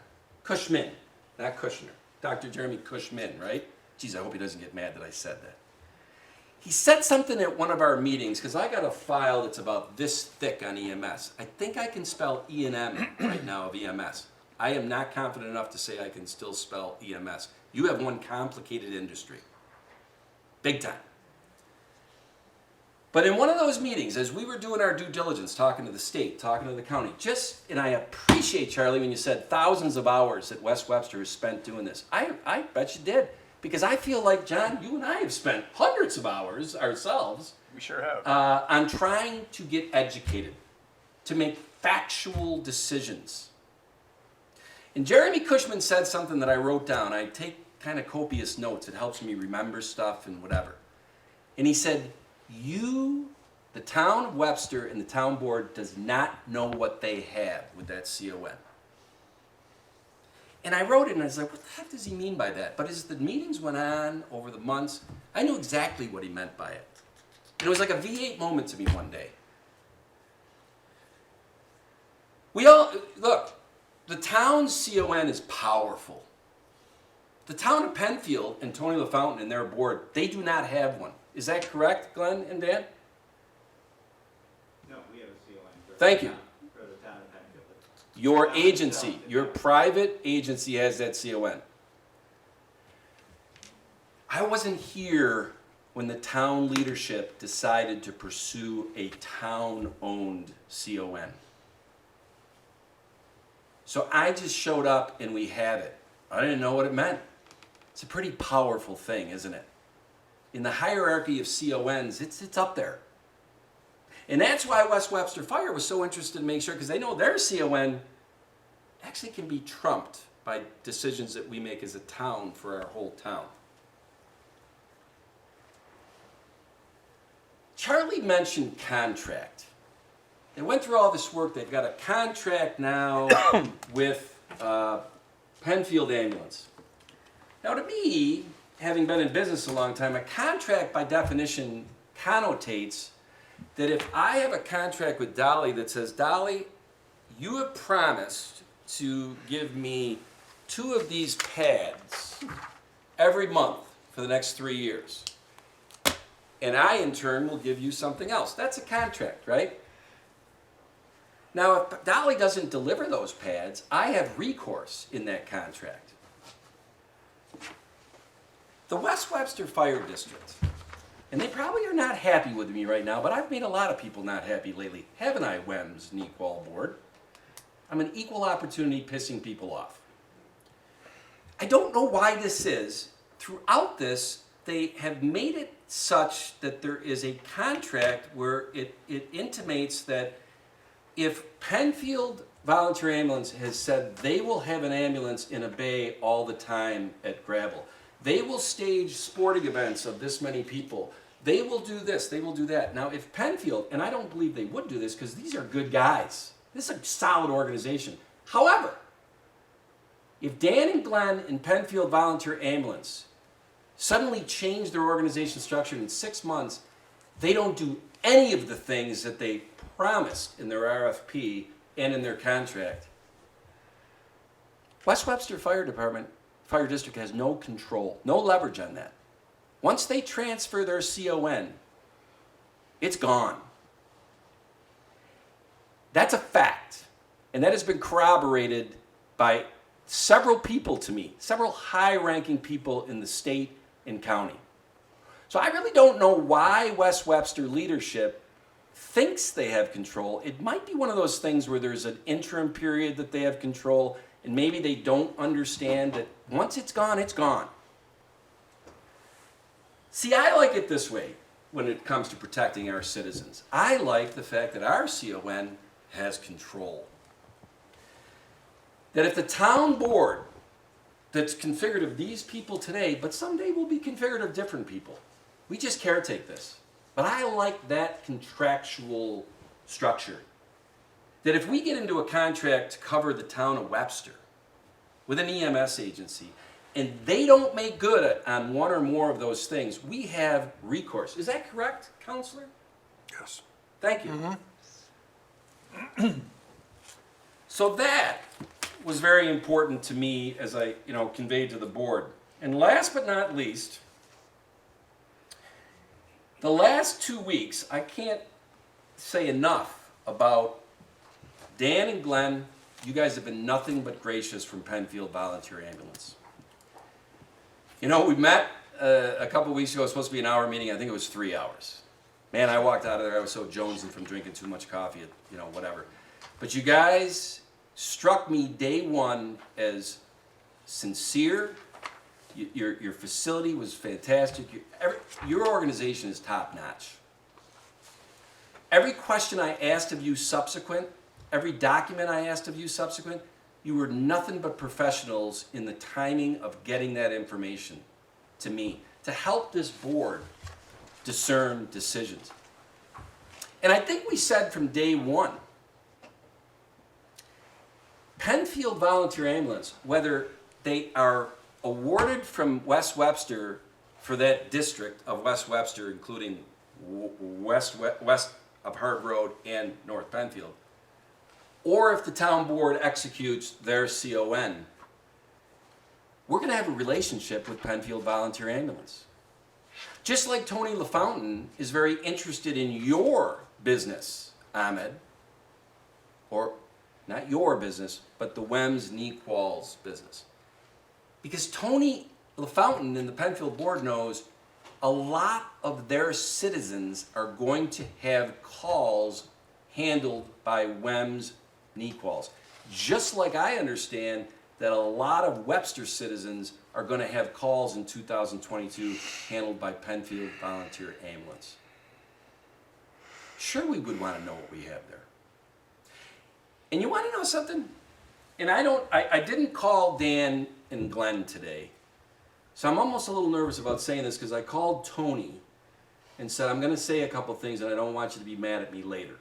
not Kushner, Dr. Jeremy Cushman, right? Geez, I hope he doesn't get mad that I said that. He said something at one of our meetings, because I got a file that's about this thick on EMS. I think I can spell E&M right now of EMS. I am not confident enough to say I can still spell EMS. You have one complicated industry. Big time. But in one of those meetings, as we were doing our due diligence, talking to the state, talking to the county, and I appreciate, Charlie, when you said thousands of hours that West Webster has spent doing this. I bet you did. Because I feel like, John, you and I have spent hundreds of hours ourselves. We sure have. On trying to get educated, to make factual decisions. And Jeremy Cushman said something that I wrote down. I take kind of copious notes. It helps me remember stuff and whatever. And he said, the town of Webster and the town board does not know what they have with that CON. And I wrote it and I was like, what the heck does he mean by that? But as the meetings went on over the months, I knew exactly what he meant by it. And it was like a V8 moment to me one day. Look, the town's CON is powerful. The town of Penfield and Tony LaFountain and their board, they do not have one. Is that correct, Glenn and Dan? No, we have a CON. Thank you. For the town of Penfield. Your agency, your private agency has that CON. I wasn't here when the town leadership decided to pursue a town-owned CON. So I just showed up and we had it. I didn't know what it meant. It's a pretty powerful thing, isn't it? In the hierarchy of CONs, it's up there. And that's why West Webster Fire was so interested in making sure, because they know their CON actually can be trumped by decisions that we make as a town for our whole town. Charlie mentioned contract. They went through all this work. They've got a contract now with Penfield Ambulance. Now to me, having been in business a long time, a contract by definition connotates that if I have a contract with Dolly that says, Dolly, you have promised to give me 2 of these pads every month for the next 3 years. And I, in turn, will give you something else. That's a contract, right? Now, if Dolly doesn't deliver those pads, I have recourse in that contract. The West Webster Fire District, and they probably are not happy with me right now, but I've made a lot of people not happy lately. Haven't I, WEMS and Equal Board? I'm an equal opportunity pissing people off. I don't know why this is. Throughout this, they have made it such that there is a contract where it intimates that if Penfield Volunteer Ambulance has said they will have an ambulance in a bay all the time at Gravel, they will stage sporting events of this many people, they will do this, they will do that. Now if Penfield, and I don't believe they would do this because these are good guys, this is a solid organization. However, if Dan and Glenn in Penfield Volunteer Ambulance suddenly change their organization structure in 6 months, they don't do any of the things that they promised in their RFP and in their contract, West Webster Fire District has no control, no leverage on that. Once they transfer their CON, it's gone. That's a fact. And that has been corroborated by several people to me, several high-ranking people in the state and county. So I really don't know why West Webster leadership thinks they have control. It might be one of those things where there's an interim period that they have control, and maybe they don't understand that once it's gone, it's gone. See, I like it this way when it comes to protecting our citizens. I like the fact that our CON has control. That if the town board that's configured of these people today, but someday will be configured of different people, we just caretake this. But I like that contractual structure. That if we get into a contract to cover the town of Webster with an EMS agency, and they don't make good on one or more of those things, we have recourse. Is that correct, Counselor? Yes. Thank you. So that was very important to me as I, conveyed to the board. And last but not least, the last 2 weeks, I can't say enough about Dan and Glenn. You guys have been nothing but gracious from Penfield Volunteer Ambulance. We met a couple weeks ago. It was supposed to be an hour meeting. I think it was 3 hours. Man, I walked out of there. I was so jonesing from drinking too much coffee, whatever. But you guys struck me day one as sincere. Your facility was fantastic. Your organization is top notch. Every question I asked of you subsequent, every document I asked of you subsequent, you were nothing but professionals in the timing of getting that information to me to help this board discern decisions. And I think we said from day one, Penfield Volunteer Ambulance, whether they are awarded from West Webster for that district of West Webster, including west of Hart Road and North Penfield, or if the town board executes their CON, we're going to have a relationship with Penfield Volunteer Ambulance. Just like Tony LaFountain is very interested in your business, Ahmed, or not your business, but the Wems Nequals business. Because Tony LaFountain and the Penfield board knows a lot of their citizens are going to have calls handled by Wems Nequals. Just like I understand that a lot of Webster citizens are going to have calls in 2022 handled by Penfield Volunteer Ambulance. Sure, we would want to know what we have there. And you want to know something? And I didn't call Dan and Glenn today. So I'm almost a little nervous about saying this because I called Tony and said, I'm going to say a couple things and I don't want you to be mad at me later.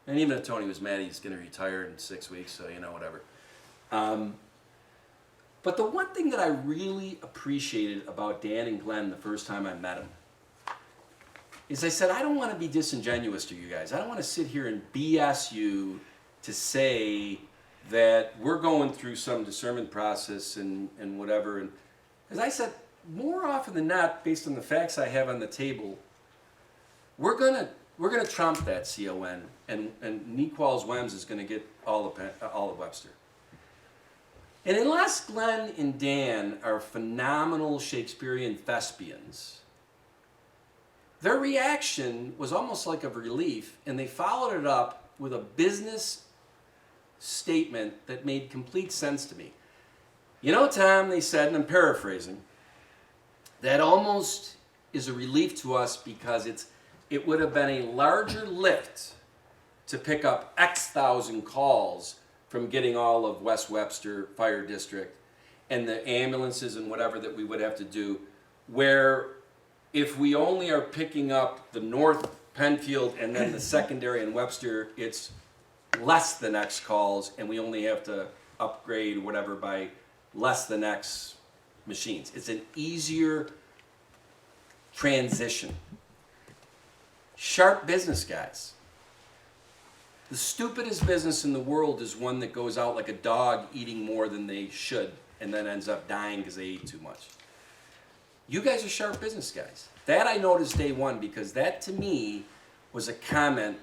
And even if Tony was mad, he's going to retire in 6 weeks, so whatever. But the one thing that I really appreciated about Dan and Glenn the first time I met them is I said, I don't want to be disingenuous to you guys. I don't want to sit here and BS you to say that we're going through some discernment process and whatever. And as I said, more often than not, based on the facts I have on the table, we're gonna trump that CON, and Nequals Wems is gonna get all of Webster. And unless Glenn and Dan are phenomenal Shakespearean thespians, their reaction was almost like a relief, and they followed it up with a business statement that made complete sense to me. Tom, they said, and I'm paraphrasing, that almost is a relief to us because it would have been a larger lift to pick up X thousand calls from getting all of West Webster Fire District and the ambulances and whatever that we would have to do, where if we only are picking up the North Penfield and then the secondary in Webster, it's less than X calls and we only have to upgrade whatever by less than X machines. It's an easier transition. Sharp business guys. The stupidest business in the world is one that goes out like a dog eating more than they should and then ends up dying because they ate too much. You guys are sharp business guys. That I noticed day one because that to me was a comment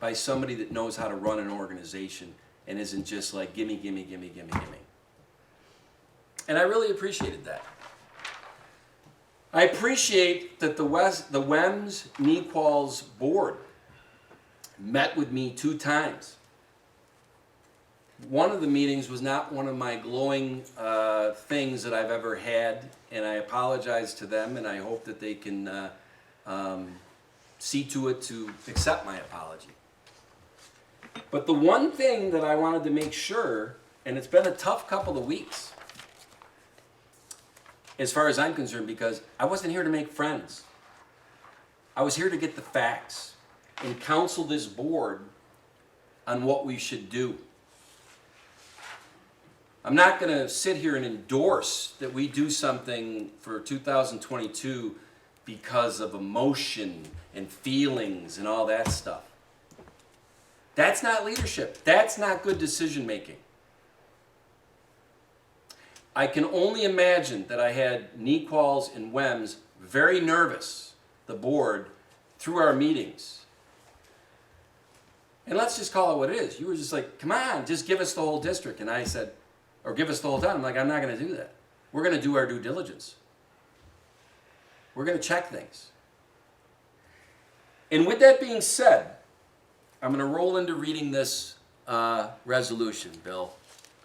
by somebody that knows how to run an organization and isn't just like gimme, gimme, gimme, gimme, gimme. And I really appreciated that. I appreciate that the WEMS NEQALS board met with me 2 times. One of the meetings was not one of my glowing things that I've ever had, and I apologize to them, and I hope that they can see to it to accept my apology. But the one thing that I wanted to make sure, and it's been a tough couple of weeks, as far as I'm concerned, because I wasn't here to make friends. I was here to get the facts and counsel this board on what we should do. I'm not going to sit here and endorse that we do something for 2022 because of emotion and feelings and all that stuff. That's not leadership. That's not good decision making. I can only imagine that I had NEQALS and WEMS very nervous, the board, through our meetings. And let's just call it what it is. You were just like, come on, just give us the whole district. And I said, or give us the whole town. I'm like, I'm not going to do that. We're going to do our due diligence. We're going to check things. And with that being said, I'm going to roll into reading this resolution, Bill.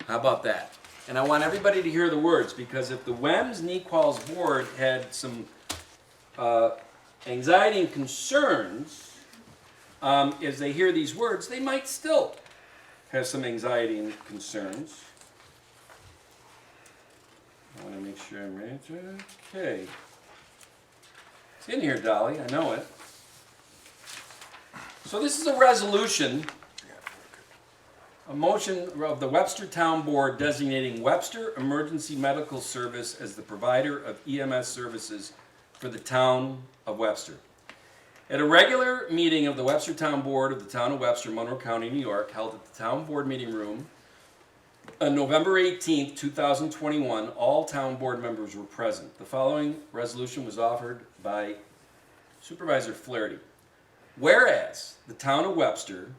How about that? And I want everybody to hear the words, because if the WEMS NEQALS board had some anxiety and concerns as they hear these words, they might still have some anxiety and concerns. I want to make sure I'm ready to. Okay. It's in here, Dolly. I know it. So this is a resolution, a motion of the Webster Town Board designating Webster Emergency Medical Service as the provider of EMS services for the town of Webster. At a regular meeting of the Webster Town Board of the Town of Webster, Monroe County, New York, held at the Town Board Meeting Room on November 18th, 2021, all town board members were present. The following resolution was offered by Supervisor Flaherty. Whereas the town of Webster,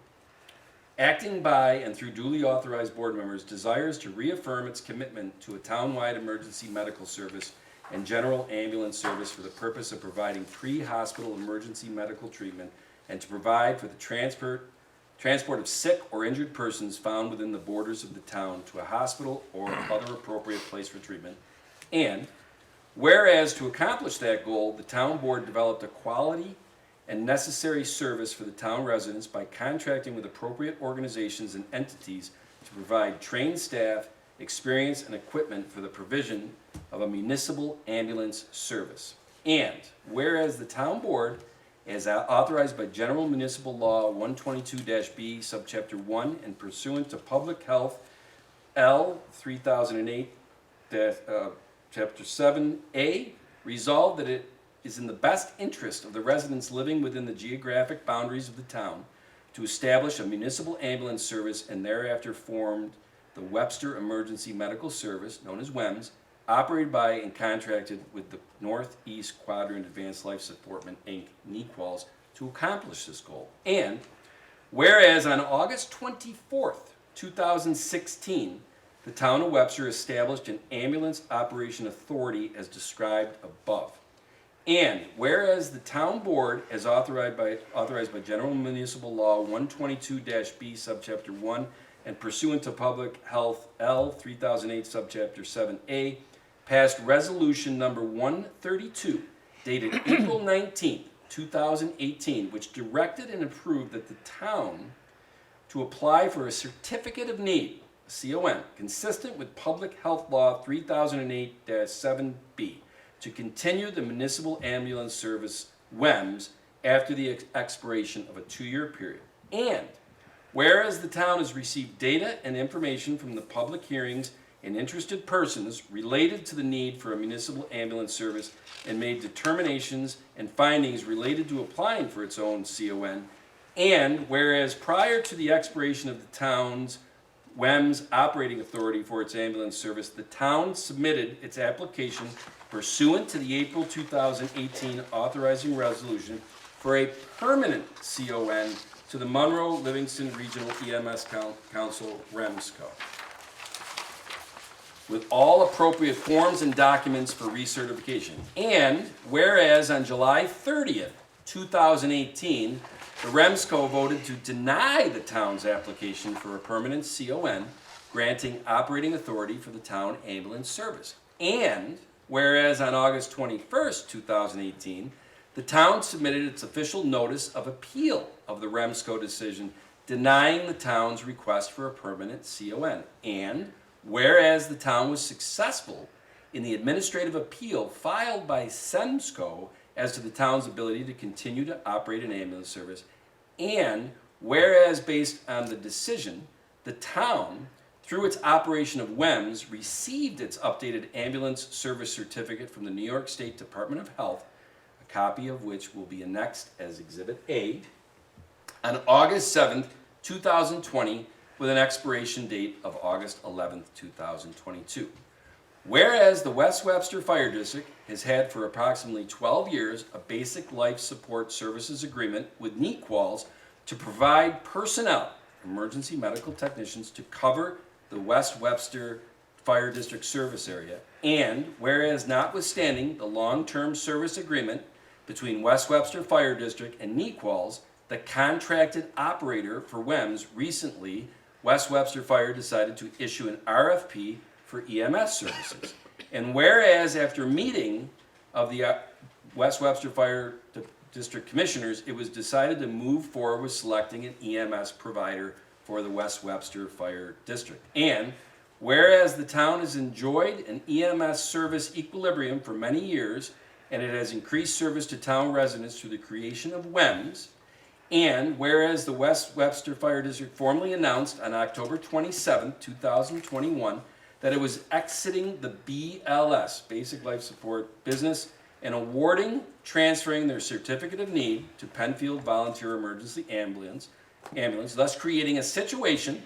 acting by and through duly authorized board members, desires to reaffirm its commitment to a townwide emergency medical service and general ambulance service for the purpose of providing pre-hospital emergency medical treatment and to provide for the transport of sick or injured persons found within the borders of the town to a hospital or other appropriate place for treatment. And whereas to accomplish that goal, the town board developed a quality and necessary service for the town residents by contracting with appropriate organizations and entities to provide trained staff, experience, and equipment for the provision of a municipal ambulance service. And whereas the town board, as authorized by General Municipal Law 122-B, subchapter 1, and pursuant to Public Health L 3008, chapter 7A, resolved that it is in the best interest of the residents living within the geographic boundaries of the town to establish a municipal ambulance service and thereafter formed the Webster Emergency Medical Service, known as WEMS, operated by and contracted with the Northeast Quadrant Advanced Life Support, Inc., NEQALS, to accomplish this goal. And whereas on August 24th, 2016, the town of Webster established an ambulance operation authority as described above. And whereas the town board, as authorized by General Municipal Law 122-B, subchapter 1, and pursuant to Public Health L 3008, subchapter 7A, passed resolution number 132, dated April 19, 2018, which directed and approved that the town to apply for a certificate of need, a CON, consistent with Public Health Law 3008-7B, to continue the municipal ambulance service, WEMS, after the expiration of a 2-year period. And whereas the town has received data and information from the public hearings and interested persons related to the need for a municipal ambulance service and made determinations and findings related to applying for its own CON, and whereas prior to the expiration of the town's WEMS operating authority for its ambulance service, the town submitted its application pursuant to the April 2018 authorizing resolution for a permanent CON to the Monroe Livingston Regional EMS Council, REMSCO. with all appropriate forms and documents for recertification. And whereas on July 30th, 2018, the REMSCO voted to deny the town's application for a permanent CON, granting operating authority for the town ambulance service. And whereas on August 21st, 2018, the town submitted its official notice of appeal of the REMSCO decision denying the town's request for a permanent CON. And whereas the town was successful in the administrative appeal filed by SEMSCO as to the town's ability to continue to operate an ambulance service, and whereas based on the decision, the town, through its operation of WEMS, received its updated ambulance service certificate from the New York State Department of Health, a copy of which will be annexed as Exhibit A, on August 7th, 2020, with an expiration date of August 11th, 2022. Whereas the West Webster Fire District has had for approximately 12 years a basic life support services agreement with NEQUALS to provide personnel, emergency medical technicians, to cover the West Webster Fire District service area, and whereas notwithstanding the long-term service agreement between West Webster Fire District and NEQUALS, the contracted operator for WEMS, recently West Webster Fire decided to issue an RFP for EMS services. And whereas after meeting of the West Webster Fire District Commissioners, it was decided to move forward with selecting an EMS provider for the West Webster Fire District. And whereas the town has enjoyed an EMS service equilibrium for many years, and it has increased service to town residents through the creation of WEMS, and whereas the West Webster Fire District formally announced on October 27, 2021, that it was exiting the BLS, Basic Life Support business, and transferring their certificate of need to Penfield Volunteer Emergency Ambulance, thus creating a situation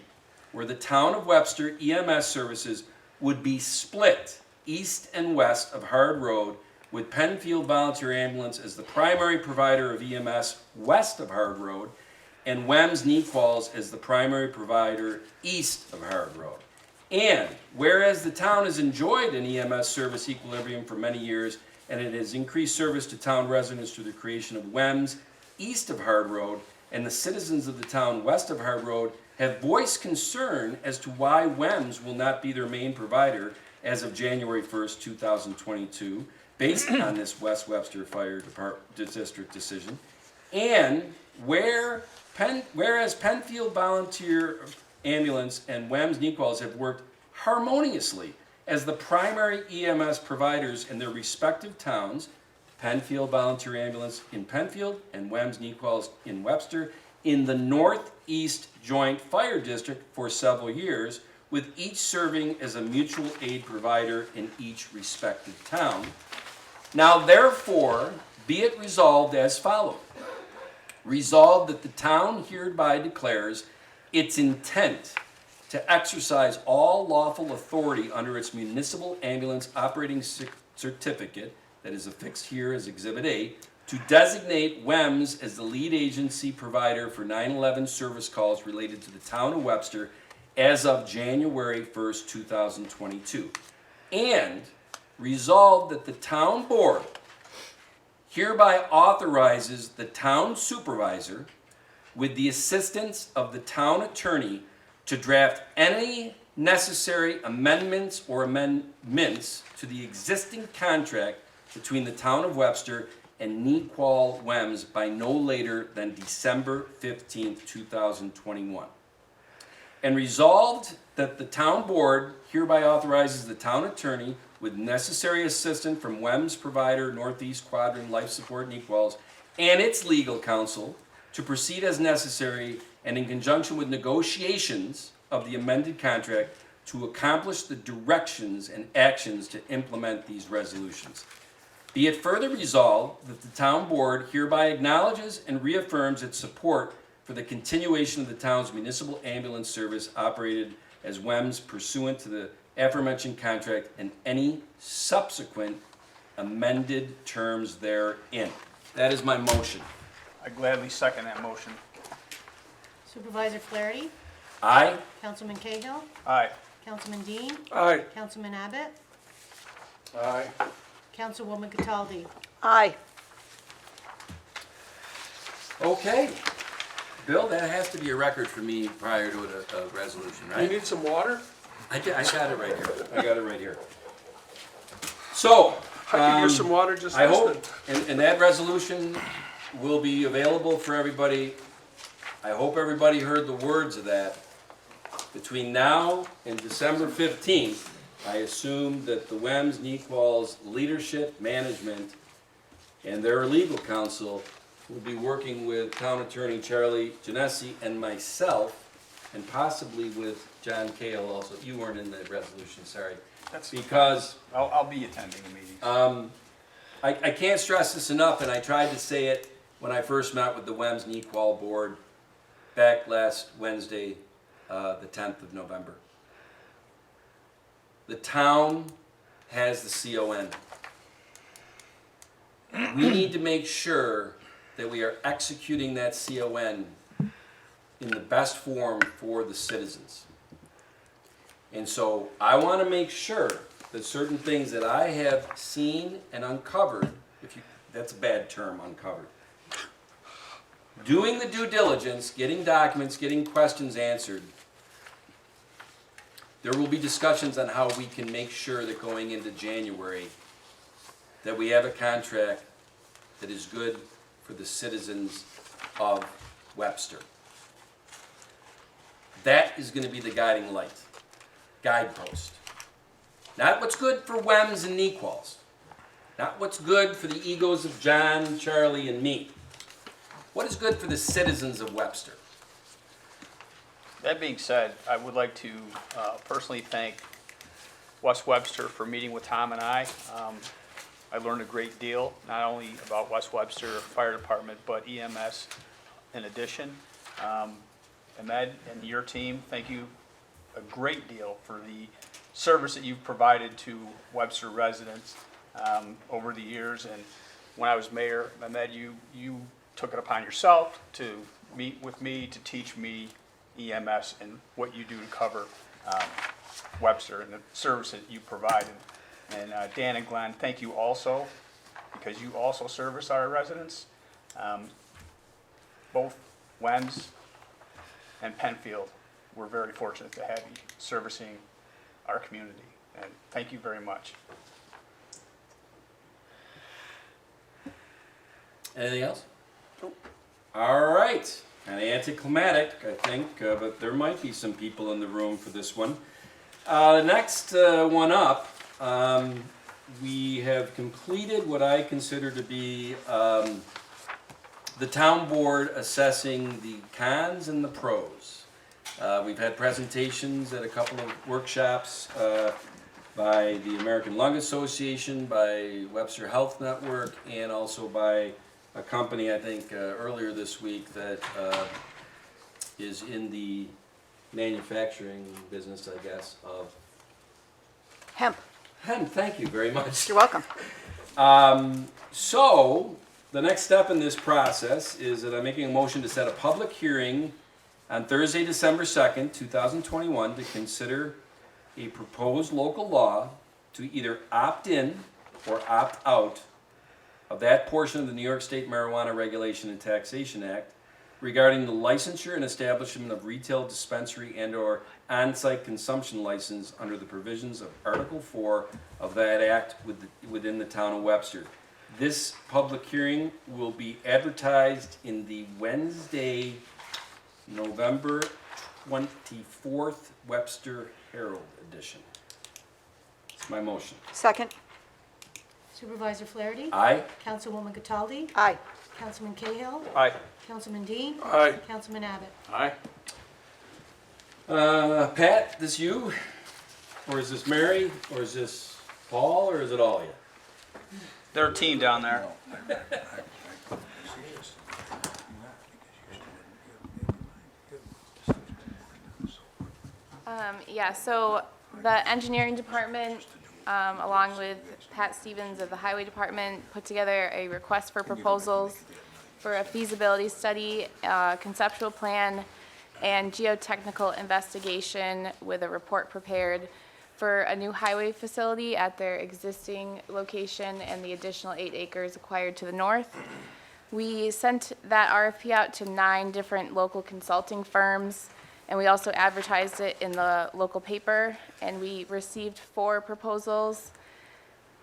where the town of Webster EMS services would be split east and west of Hard Road, with Penfield Volunteer Ambulance as the primary provider of EMS west of Hard Road, and WEMS NEQUALS as the primary provider east of Hard Road. And whereas the town has enjoyed an EMS service equilibrium for many years, and it has increased service to town residents through the creation of WEMS east of Hard Road, and the citizens of the town west of Hard Road have voiced concern as to why WEMS will not be their main provider as of January 1st, 2022, based on this West Webster Fire District decision, and whereas Penfield Volunteer Ambulance and WEMS NEQUALS have worked harmoniously as the primary EMS providers in their respective towns, Penfield Volunteer Ambulance in Penfield and WEMS NEQUALS in Webster, in the Northeast Joint Fire District for several years, with each serving as a mutual aid provider in each respective town. Now therefore, be it resolved as follows. Resolved that the town hereby declares its intent to exercise all lawful authority under its municipal ambulance operating certificate, that is affixed here as Exhibit A, to designate WEMS as the lead agency provider for 911 service calls related to the town of Webster as of January 1st, 2022. And resolved that the town board hereby authorizes the town supervisor, with the assistance of the town attorney, to draft any necessary amendments or amendments to the existing contract between the town of Webster and NEQUAL WEMS by no later than December 15th, 2021. And resolved that the town board hereby authorizes the town attorney, with necessary assistance from WEMS provider Northeast Quadrant Life Support NEQUALS and its legal counsel, to proceed as necessary and in conjunction with negotiations of the amended contract to accomplish the directions and actions to implement these resolutions. Be it further resolved that the town board hereby acknowledges and reaffirms its support for the continuation of the town's municipal ambulance service operated as WEMS pursuant to the aforementioned contract and any subsequent amended terms therein. That is my motion. I gladly second that motion. Supervisor Flaherty? Aye? Councilman Cahill? Aye. Councilman Dean. Aye. Councilman Abbott. Aye. Councilwoman Cataldi. Aye. Okay. Bill, that has to be a record for me prior to a resolution, You right? need some water? I got it right here. I got it right here. So, I could use some water just I listening. hope, and that resolution will be available for everybody. I hope everybody heard the words of that. Between now and December 15th, I assume that the WEMS, NEQAL's leadership, management, and their legal counsel will be working with Town Attorney Charlie Genesi and myself, and possibly with John Cahill also. You weren't in the resolution, sorry. That's, Because I'll be attending the meetings. I can't stress this enough, and I tried to say it when I first met with the WEMS NEQAL board back last Wednesday, the 10th of November. The town has the CON. We need to make sure that we are executing that CON in the best form for the citizens. And so I want to make sure that certain things that I have seen and uncovered, that's a bad term, uncovered. Doing the due diligence, getting documents, getting questions answered, there will be discussions on how we can make sure that going into January, that we have a contract that is good for the citizens of Webster. That is going to be the guiding light, guidepost. Not what's good for WEMS and NEQALs. Not what's good for the egos of John, Charlie, and me. What is good for the citizens of Webster? That being said, I would like to personally thank West Webster for meeting with Tom and I. I learned a great deal, not only about West Webster Fire Department, but EMS in addition. Ahmed and your team, thank you a great deal for the service that you've provided to Webster residents over the years. And when I was mayor, Ahmed, you took it upon yourself to meet with me, to teach me EMS and what you do to cover Webster and the service that you provide. And Dan and Glenn, thank you also, because you also service our residents. Both WEMS and Penfield, we're very fortunate to have you servicing our community. And thank you very much. Anything else? All right. Kind of anticlimactic, I think, but there might be some people in the room for this one. The next one up, we have completed what I consider to be the town board assessing the cons and the pros. We've had presentations at a couple of workshops by the American Lung Association, by Webster Health Network, and also by a company, I think, earlier this week that is in the manufacturing business, I guess, of Hemp. hemp. Thank you very much. You're welcome. So, the next step in this process is that I'm making a motion to set a public hearing on Thursday, December 2nd, 2021, to consider a proposed local law to either opt in or opt out of that portion of the New York State Marijuana Regulation and Taxation Act regarding the licensure and establishment of retail dispensary and/or on-site consumption license under the provisions of Article 4 of that act within the town of Webster. This public hearing will be advertised in the Wednesday, November 24th Webster Herald edition. It's my motion. Second. Supervisor Flaherty. Aye? Councilwoman Cataldi. Aye. Councilman Cahill. Aye. Councilman Dean. Aye. Councilman Abbott. Aye. Pat, this you? Or is this Mary? Or is this Paul? Or is it all of you? They're a team down there. Yeah, so the engineering department, along with Pat Stevens of the highway department, put together a request for proposals for a feasibility study, conceptual plan, and geotechnical investigation with a report prepared for a new highway facility at their existing location and the additional 8 acres acquired to the north. We sent that RFP out to 9 different local consulting firms, and we also advertised it in the local paper, and we received 4 proposals.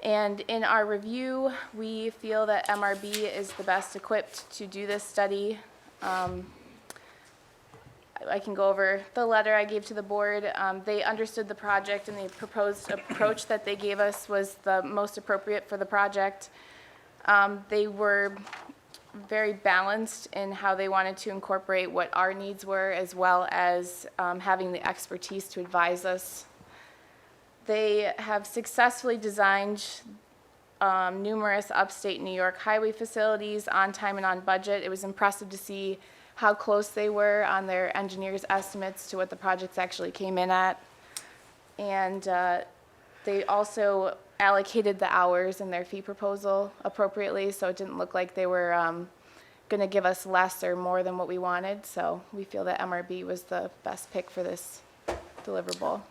And in our review, we feel that MRB is the best equipped to do this study. I can go over the letter I gave to the board. They understood the project, and the proposed approach that they gave us was the most appropriate for the project. They were very balanced in how they wanted to incorporate what our needs were, as well as having the expertise to advise us. They have successfully designed numerous upstate New York highway facilities on time and on budget. It was impressive to see how close they were on their engineers' estimates to what the projects actually came in at. And they also allocated the hours in their fee proposal appropriately, so it didn't look like they were going to give us less or more than what we wanted. So we feel that MRB was the best pick for this deliverable.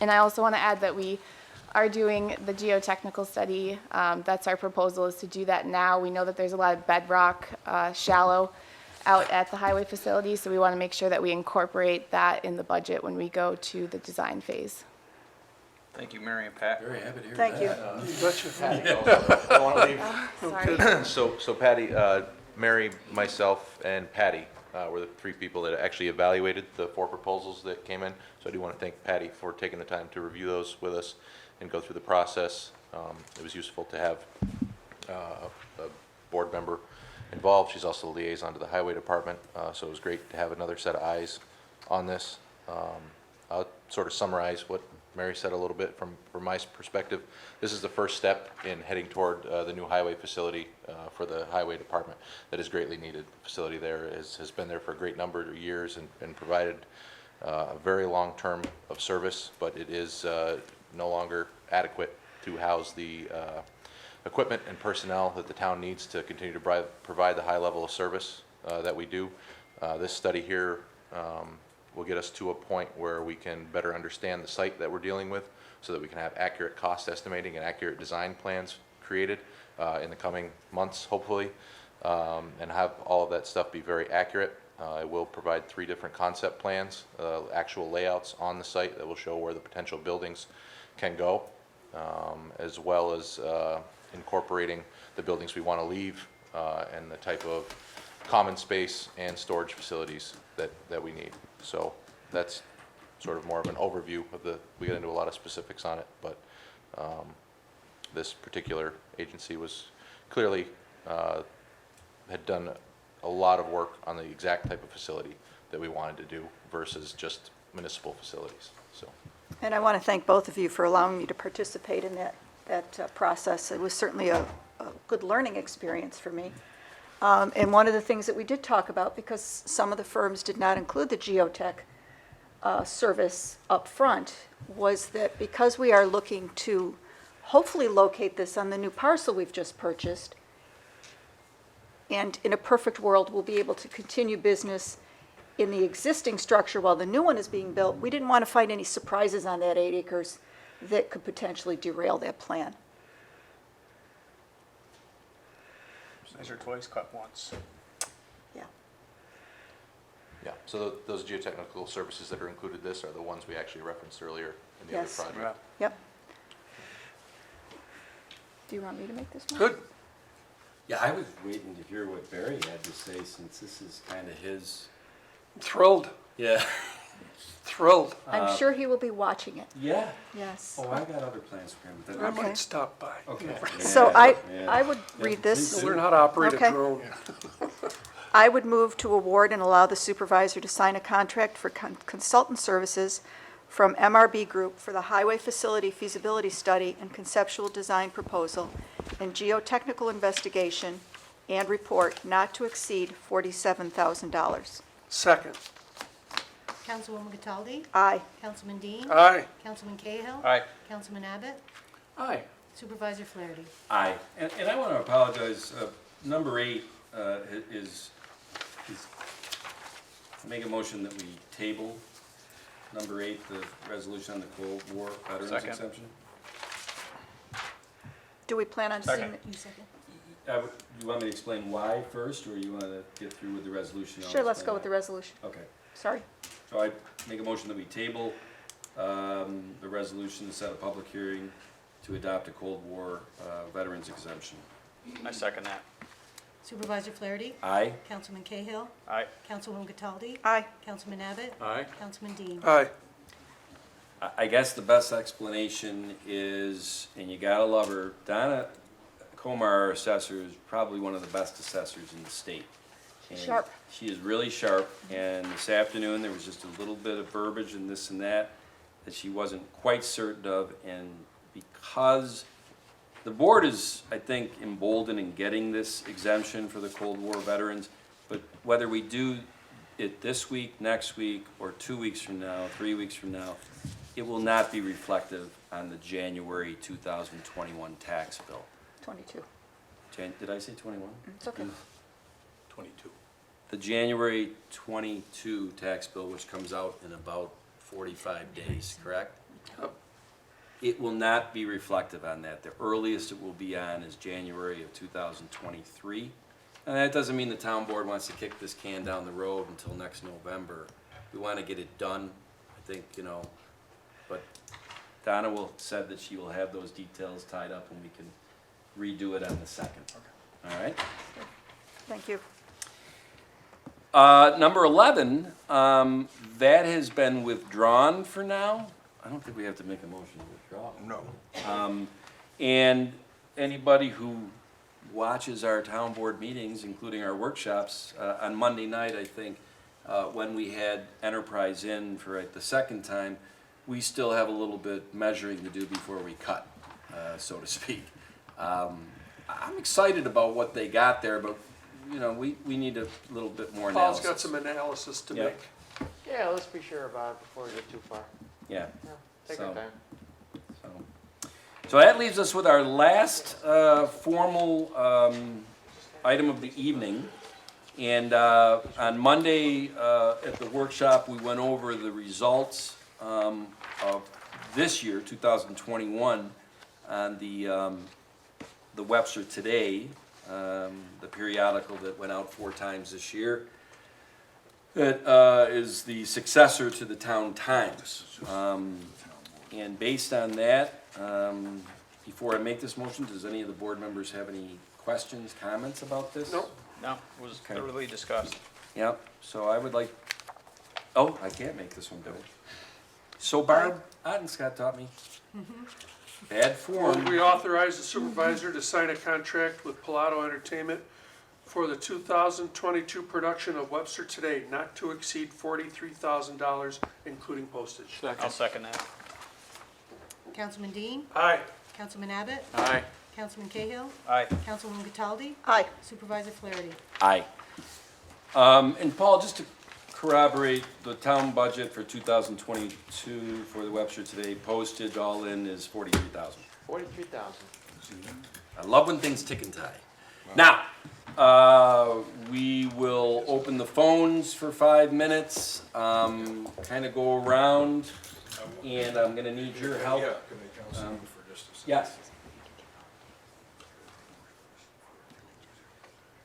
And I also want to add that we are doing the geotechnical study. That's our proposal, is to do that now. We know that there's a lot of bedrock, shallow, out at the highway facility, so we want to make sure that we incorporate that in the budget when we go to the design phase. Thank you, Mary and Pat. Very happy to hear Thank that. you. Patty, also, I want to leave. Sorry. So Patty, Mary, myself, and Patty were the 3 people that actually evaluated the 4 proposals that came in. So I do want to thank Patty for taking the time to review those with us and go through the process. It was useful to have a board member involved. She's also the liaison to the highway department, so it was great to have another set of eyes on this. I'll sort of summarize what Mary said a little bit from my perspective. This is the first step in heading toward the new highway facility for the highway department that is greatly needed. The facility there has been there for a great number of years and provided a very long term of service, but it is no longer adequate to house the equipment and personnel that the town needs to continue to provide the high level of service that we do. This study here will get us to a point where we can better understand the site that we're dealing with, so that we can have accurate cost estimating and accurate design plans created in the coming months, hopefully, and have all of that stuff be very accurate. It will provide 3 different concept plans, actual layouts on the site that will show where the potential buildings can go, as well as incorporating the buildings we want to leave and the type of common space and storage facilities that we need. So that's sort of more of an overview of we get into a lot of specifics on it, but this particular agency was clearly had done a lot of work on the exact type of facility that we wanted to do versus just municipal facilities. So. And I want to thank both of you for allowing me to participate in that process. It was certainly a good learning experience for me. And one of the things that we did talk about, because some of the firms did not include the geotech service up front, was that because we are looking to hopefully locate this on the new parcel we've just purchased, and in a perfect world, we'll be able to continue business in the existing structure while the new one is being built, we didn't want to find any surprises on that 8 acres that could potentially derail that plan. These are toys cut once. Yeah. Yeah, so those geotechnical services that are included this are the ones we actually referenced earlier in the Yes. other project. Yep. Do you want me to make this one? Good. Yeah, I was waiting to hear what Barry had to say, since this is kind of his. Thrilled, Yeah. thrilled. I'm sure he will be watching it. Yeah. Yes. Oh, I got other plans for him. But I Okay. might stop by. Okay. So Yeah, I would read this. please do. Learn how to operate Okay. a drone. I would move to award and allow the supervisor to sign a contract for consultant services from MRB Group for the highway facility feasibility study and conceptual design proposal and geotechnical investigation and report not to exceed $47,000. Second. Councilwoman Cataldi? Aye. Councilman Dean? Aye. Councilman Cahill? Aye. Councilman Abbott? Aye. Supervisor Flaherty? Aye. And I want to apologize, number 8 is make a motion that we table number 8, the resolution on the Cold War Veterans Second. exemption. Do we plan on seeing? Second. You second. You want me to explain why first, or you want to get through with the resolution? I'll Sure, let's explain go with the why. resolution. Okay. Sorry. So I make a motion that we table the resolution to set a public hearing to adopt a Cold War veterans exemption. I second that. Supervisor Flaherty? Aye? Councilman Cahill? Aye. Councilwoman Cataldi? Aye. Councilman Abbott? Aye. Councilman Dean? Aye. I guess the best explanation is, and you gotta love her, Donna Comar, our assessor, is probably one of the best assessors in the state. And Sharp. She is really sharp, and this afternoon, there was just a little bit of verbiage and this and that she wasn't quite certain of, and because the board is, I think, emboldened in getting this exemption for the Cold War veterans, but whether we do it this week, next week, or 2 weeks from now, 3 weeks from now, it will not be reflective on the January 2021 tax bill. 22. Did I say 21? It's okay. 22. The January 22 tax bill, which comes out in about 45 days, correct? Yep. It will not be reflective on that. The earliest it will be on is January of 2023. And that doesn't mean the town board wants to kick this can down the road until next November. We want to get it done, I think, but Donna said that she will have those details tied up and we can redo it on the 2nd. All right? Thank you. Number 11, that has been withdrawn for now. I don't think we have to make a motion to withdraw. No. And anybody who watches our town board meetings, including our workshops, on Monday night, I think, when we had Enterprise in for the second time, we still have a little bit measuring to do before we cut, so to speak. I'm excited about what they got there, but we need a little bit more Paul's analysis. got some analysis to Yep. make. Yeah, let's be sure about it before we get too far. Yeah. Yeah, take our So- time. So that leaves us with our last formal item of the evening. And on Monday at the workshop, we went over the results of this year, 2021, on the Webster Today, the periodical that went out 4 times this year. That is the successor to the Town Times. And based on that, before I make this motion, does any of the board members have any questions, comments about this? Nope. No, it was Okay. thoroughly discussed. Yep, so I would like, oh, I can't make this one, Bill. So Barb Ottenscott taught me. Bad form. We authorize the supervisor to sign a contract with Palato Entertainment for the 2022 production of Webster Today, not to exceed $43,000, including postage. I'll second that. Councilman Dean? Aye. Councilman Abbott? Aye. Councilman Cahill? Aye. Councilwoman Cataldi? Aye. Supervisor Flaherty? Aye. And Paul, just to corroborate, the town budget for 2022 for the Webster Today postage all in is 43,000. 43,000. I love when things tick and tie. Now, we will open the phones for 5 minutes, kind of go around, and I'm gonna need your help. Yeah, can they come see me for just a second? Yes.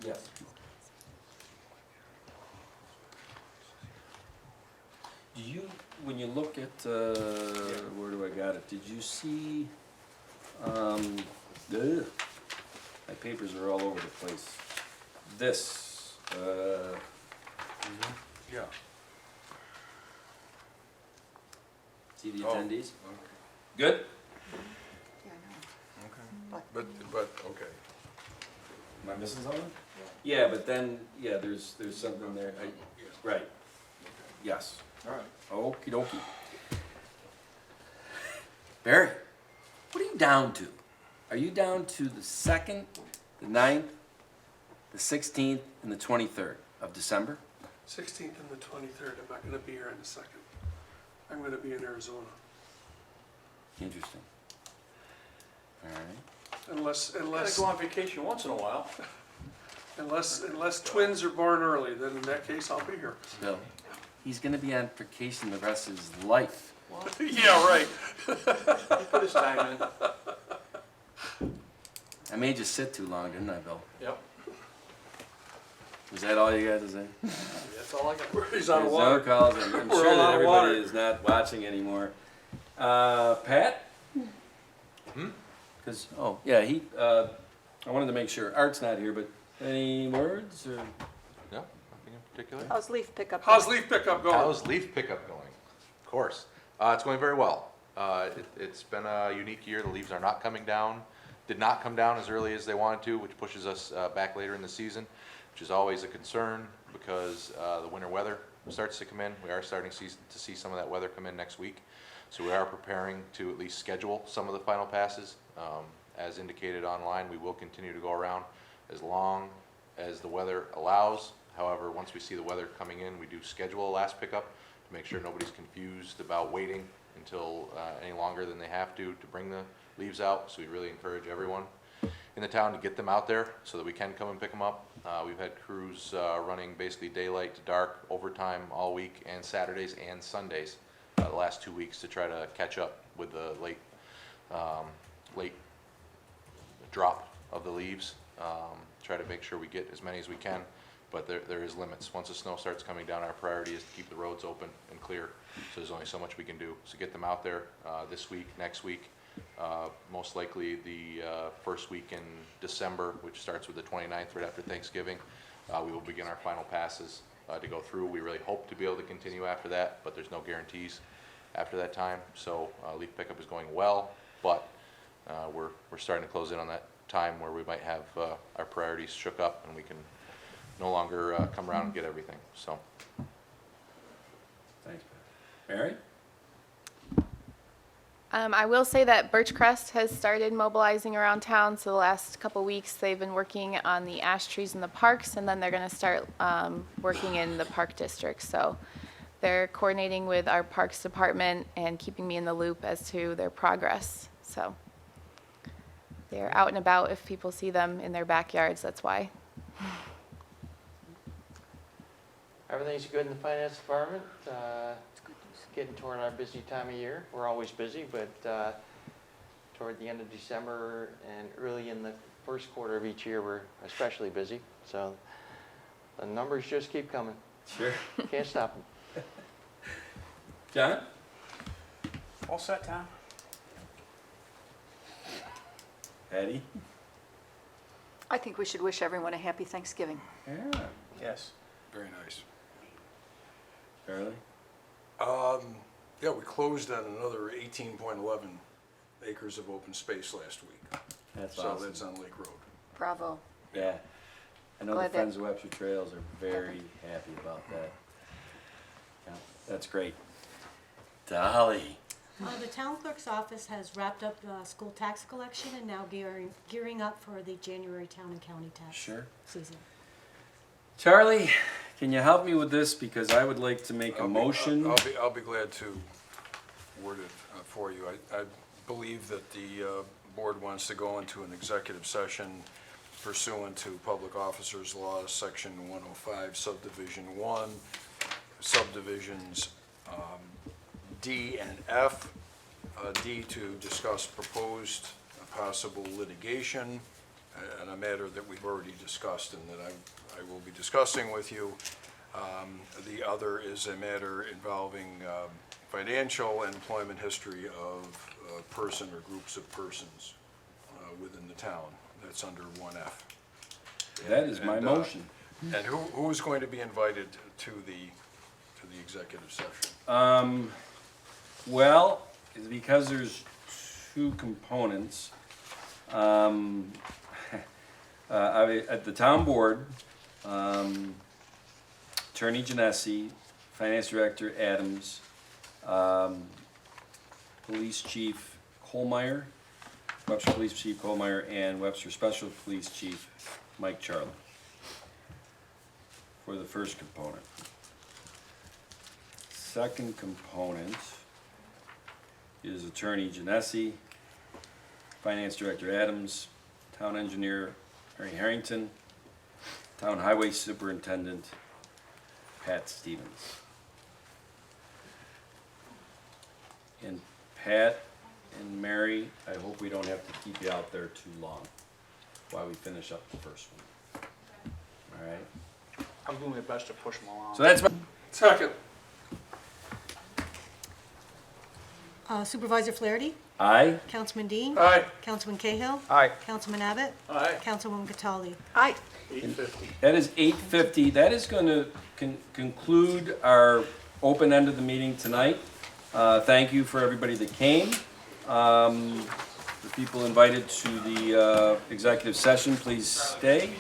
Yes. Do you, when you look at, where do I got it, did you see, ugh, my papers are all over the place. This, Yeah. see the Oh. attendees? Good? Okay. But, okay. Am I missing something? Yeah, but then, yeah, there's something there, right, yes. All right. Okie dokie. Barry, what are you down to? Are you down to the 2nd, the 9th, the 16th, and the 23rd of December? 16th and the 23rd, I'm not gonna be here on the 2nd. I'm gonna be in Arizona, Interesting. All right. unless, Gotta go on vacation once in a while. Unless twins are born early, then in that case, I'll be here. Bill, he's gonna be on vacation the rest of his life. Yeah, right. Put his time in. I made you sit too long, didn't I, Bill? Yep, Was that all you got to say? that's all I got. He's on There's water. no calls. I'm We're sure all that out of everybody water. is not watching anymore. Pat? Because, oh, yeah, I wanted to make sure, Art's not here, but any words or? No, nothing in particular. How's leaf pickup? How's leaf pickup going? How's leaf pickup going? Of course. It's going very well. It's been a unique year. The leaves are not coming down. Did not come down as early as they wanted to, which pushes us back later in the season, which is always a concern because the winter weather starts to come in. We are starting to see some of that weather come in next week. So we are preparing to at least schedule some of the final passes. As indicated online, we will continue to go around as long as the weather allows. However, once we see the weather coming in, we do schedule a last pickup to make sure nobody's confused about waiting until any longer than they have to bring the leaves out. So we really encourage everyone in the town to get them out there so that we can come and pick them up. We've had crews running basically daylight to dark, overtime all week, and Saturdays and Sundays the last 2 weeks to try to catch up with the late drop of the leaves. Try to make sure we get as many as we can, but there is limits. Once the snow starts coming down, our priority is to keep the roads open and clear. So there's only so much we can do. So get them out there this week, next week, most likely the first week in December, which starts with the 29th, right after Thanksgiving. We will begin our final passes to go through. We really hope to be able to continue after that, but there's no guarantees after that time. So leaf pickup is going well, but we're starting to close in on that time where we might have our priorities shook up and we can no longer come around and get everything. So. Thanks, Pat. Mary? I will say that Birchcrest has started mobilizing around town, so the last couple weeks they've been working on the ash trees in the parks, and then they're going to start working in the park district. So they're coordinating with our parks department and keeping me in the loop as to their progress. So they're out and about if people see them in their backyards, that's why. Everything's good in the finance department. Getting toward our busy time of year. We're always busy, but toward the end of December and early in the first quarter of each year, we're especially busy. So the numbers just keep coming. Sure. Can't stop them. John? All set, Tom? Patty? I think we should wish everyone a happy Thanksgiving. Yeah. Yes. Very nice. Charlie? Yeah, we closed on another 18.11 acres of open space last week. That's So awesome. that's on Lake Road. Bravo. Yeah. I know the Glad that- Friends of Webster Trails are very happy about that. Yeah, that's great. Dolly? The town clerk's office has wrapped up school tax collection and now gearing up for the January town and county tax Sure. season. Charlie, can you help me with this? Because I would like to make a motion. I'll be glad to word it for you. I believe that the board wants to go into an executive session pursuant to Public Officers Law, Section 105, Subdivision 1, Subdivisions D and F. D to discuss proposed possible litigation and a matter that we've already discussed and that I will be discussing with you. The other is a matter involving financial and employment history of a person or groups of persons within the town. That's under 1F. That is my And, motion. And who is going to be invited to the executive session? Well, it's because there's two components. At the town board, Attorney Genesi, Finance Director Adams, Police Chief Colmeyer, Webster Police Chief Colmeyer, and Webster Special Police Chief Mike Charlie for the first component. Second component is Attorney Genesi, Finance Director Adams, Town Engineer Mary Harrington, Town Highway Superintendent Pat Stevens. And Pat and Mary, I hope we don't have to keep you out there too long while we finish up the first one. All right? I'm doing my best to push them along. So that's my, Second. Supervisor Flaherty, aye? Councilman Dean, Aye. Councilman Cahill, Aye. Councilman Abbott, Aye. Councilwoman Catali. Aye. That is 8:50. That is going to conclude our open end of the meeting tonight. Thank you for everybody that came. The people invited to the executive session, please stay.